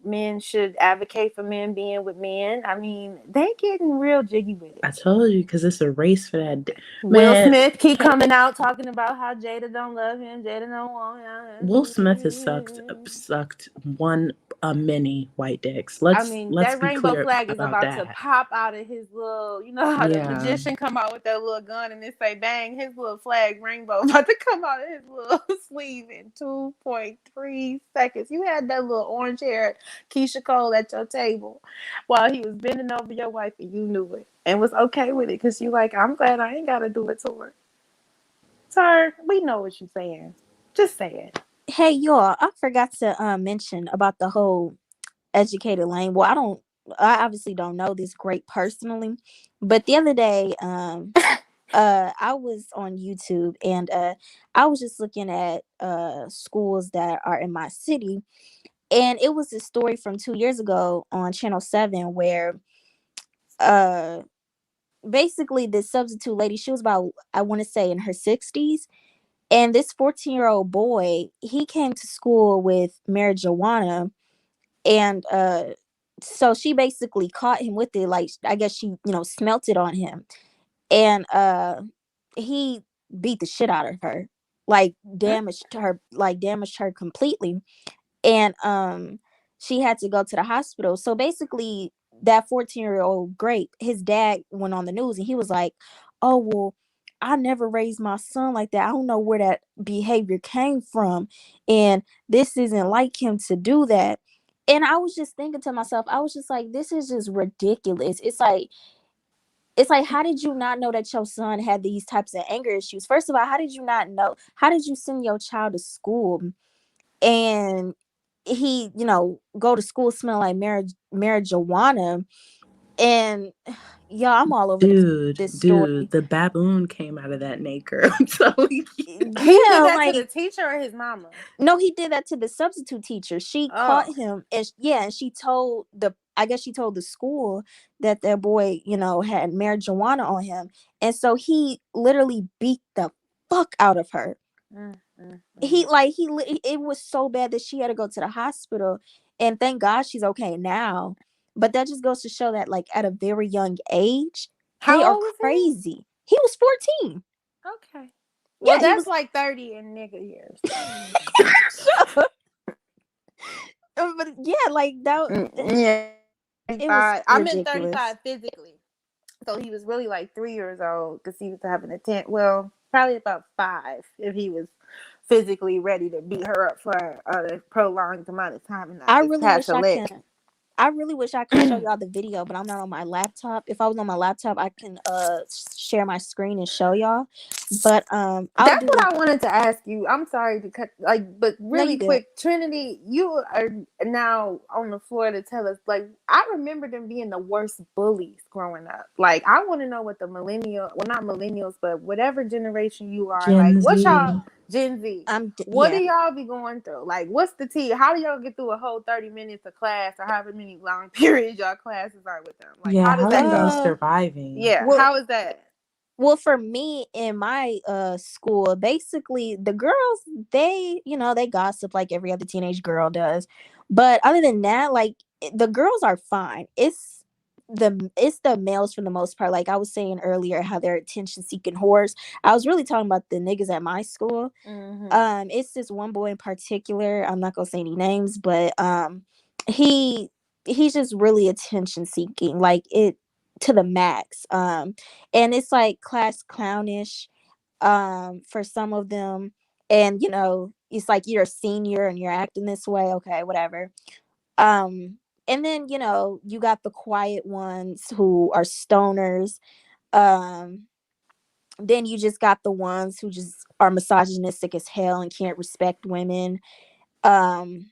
men should advocate for men being with men. I mean, they getting real jiggy with I it. told you because it's a race for that. Will Man, Smith keep coming out talking about how Jada don't love him, Jada don't want Will Smith has him. sucked one many white dicks. I Let's mean, let's that be rainbow clear flag is about about to that. pop out of his little, you know how the Yeah. magician come out with that little gun and it say bang, his little flag rainbow about to come out of his little sleeve in 2.3 seconds. You had that little orange hair Keisha Cole at your table while he was bending over your wife and you knew it and was okay with it because you like, I'm glad I ain't got to do it to her. Sir, we know what you're saying. Just say it. Hey, y'all, I forgot to mention about the whole educated lane. Well, I obviously don't know this great personally, but the other day, I was on YouTube and I was just looking at schools that are in my city, and it was a story from 2 years ago on Channel 7 where uh basically this substitute lady, she was about, I want to say, in her 60s, and this 14-year-old boy, he came to school with marijuana, and so she basically caught him with it. Like, I guess she, smelt it on him, and he beat the shit out of her, like damaged her completely, and she had to go to the hospital. So basically, that 14-year-old grape, his dad went on the news and he was like, oh well, I never raised my son like that. I don't know where that behavior came from, and this isn't like him to do that. And I was just thinking to myself, I was just like, this is just ridiculous. It's like, how did you not know that your son had these types of anger issues? First of all, how did you not know? How did you send your child to school and he, go to school smelling like marijuana? And y'all, I'm all over this story. The baboon came out of that nigger. I'm telling you. He did Yeah, that to the like teacher or his mama? no, he did that to the substitute teacher. She caught Oh. him, and and she told I guess she told the school that their boy, had marijuana on him, and so he literally beat the fuck out of her. It was so bad that she had to go to the hospital, and thank God she's okay now. But that just goes to show that, like, at a very young age, they How are old was he? crazy. He was 14. Okay. Well, Yeah, he that's was. like 30 in nigga years. But yeah, like that. Yeah. It was 35. I'm in ridiculous. 35 physically. So he was really like 3 years old because he was having a 10. Well, probably about 5 if he was physically ready to beat her up for a prolonged amount of time and not I just really catch wish a I lick. can. I really wish I could show y'all the video, but I'm not on my laptop. If I was on my laptop, I can share my screen and show y'all. But I'll That's do what it. I wanted to ask you. I'm sorry to cut, but No, you really good. quick, Trinity, you are now on the floor to tell us. Like, I remember them being the worst bullies growing up. Like, I want to know what the not millennials, but whatever generation you are. Like, Gen what y'all, Z. Gen Z, what do Yeah. y'all be going through? Like, what's the tea? How do y'all get through a whole 30 minutes of class or however many long periods y'all classes are with them? Like, Yeah, how does how that are you go? surviving? Yeah, Well, how is that? Well, for me in my school, basically the girls, they gossip like every other teenage girl does. But other than that, like, the girls are fine. It's the males for the most part. Like I was saying earlier, how they're attention seeking whores. I was really talking about the niggas at my school. It's this one boy in particular. I'm not gonna say any names, but he he's just really attention seeking. Like it to the max. And it's like class clownish for some of them. And it's like you're a senior and you're acting this way, okay, whatever. And then you got the quiet ones who are stoners. um then you just got the ones who just are misogynistic as hell and can't respect women. um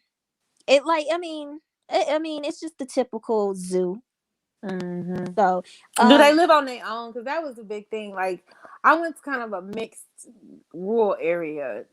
it like I mean it's just the typical zoo. So Do they live on their own? Because that was a big thing. Like, I went to kind of a mixed rural area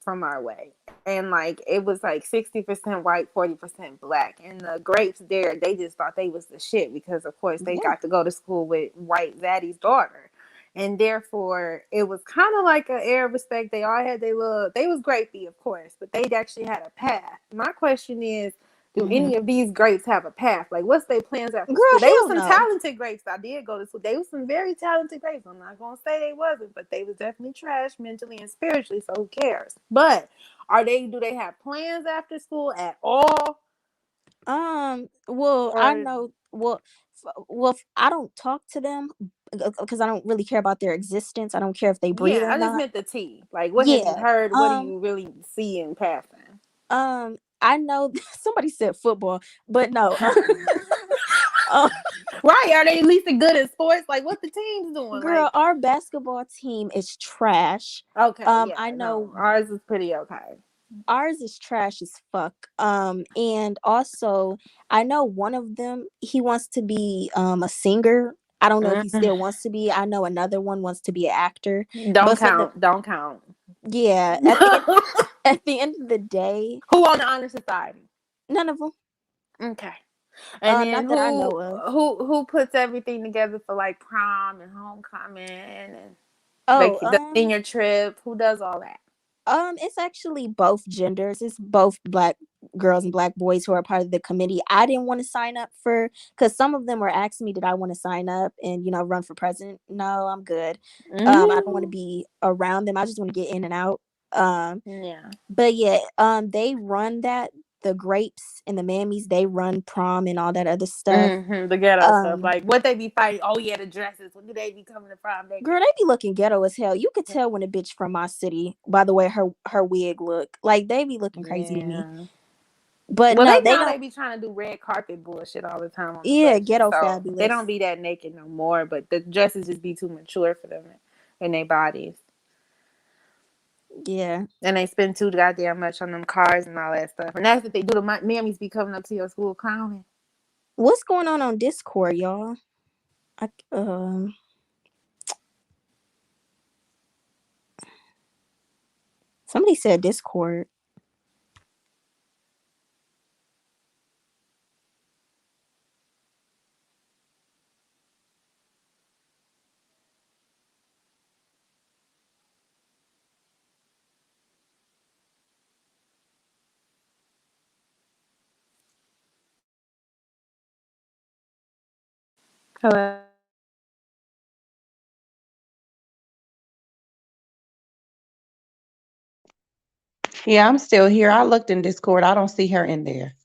from our way, and like it was like 60% white, 40% black. And the grapes there, they just thought they was the shit because, of course, they got to go to school with white Zaddy's daughter, and therefore it was kind of like an air of respect. They all had they was grapey, of course, but they actually had a path. My question is, do any of these grapes have a path? Like, what's their plans after Girl, school? They hell were some no. talented grapes. I did go to school. They were some very talented grapes. I'm not gonna say they wasn't, but they was definitely trash mentally and spiritually. So who cares? But do they have plans after school at all? Well, I know. I don't talk to them because I don't really care about their existence. I don't care if they breathe Yeah, or I just not. meant the tea. Like, what have you Yeah. heard? What do you really see in passing? I know somebody said football, but no. Right? Are they at least good at sports? Like, what the team's doing? Girl, Like, our basketball team is trash. okay, yeah, I know ours is pretty okay. ours is trash as fuck. And also I know one of them, he wants to be a singer. I don't know if he still wants to be. I know another one wants to be an actor. Don't But count. Don't count. Yeah, at the end of the day, who on the honor society? None of them. Okay. And then Not that I know of. who puts everything together for like prom and homecoming and the Oh, senior trip? Who does all that? It's actually both genders. It's both black girls and black boys who are part of the committee. I didn't want to sign up because some of them were asking me, did I want to sign up and run for president? No, I'm good. I don't want to be around them. I just want to get in and out. Yeah. But yeah, they run that. The grapes and the mammies, they run prom and all that other stuff. The ghetto stuff. Like, what they be fighting? Oh yeah, the dresses. When do they be coming to prom? Girl, they be looking ghetto as hell. You could tell when a bitch from my city by the way her wig look. Like, they be looking crazy to me. But well, no, they don't. be trying to do red carpet bullshit all the time on the Yeah, budget. ghetto So fabulous. they don't be that naked no more. But the dresses just be too mature for them and their bodies. Yeah. And they spend too goddamn much on them cars and all that stuff. And that's what they do. The mammies be coming up to your school clowning. What's going on Discord, y'all? I, somebody said Discord. Hello. Yeah, I'm still here. I looked in Discord. I don't see her in there.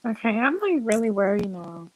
Okay, I'm like really worried now.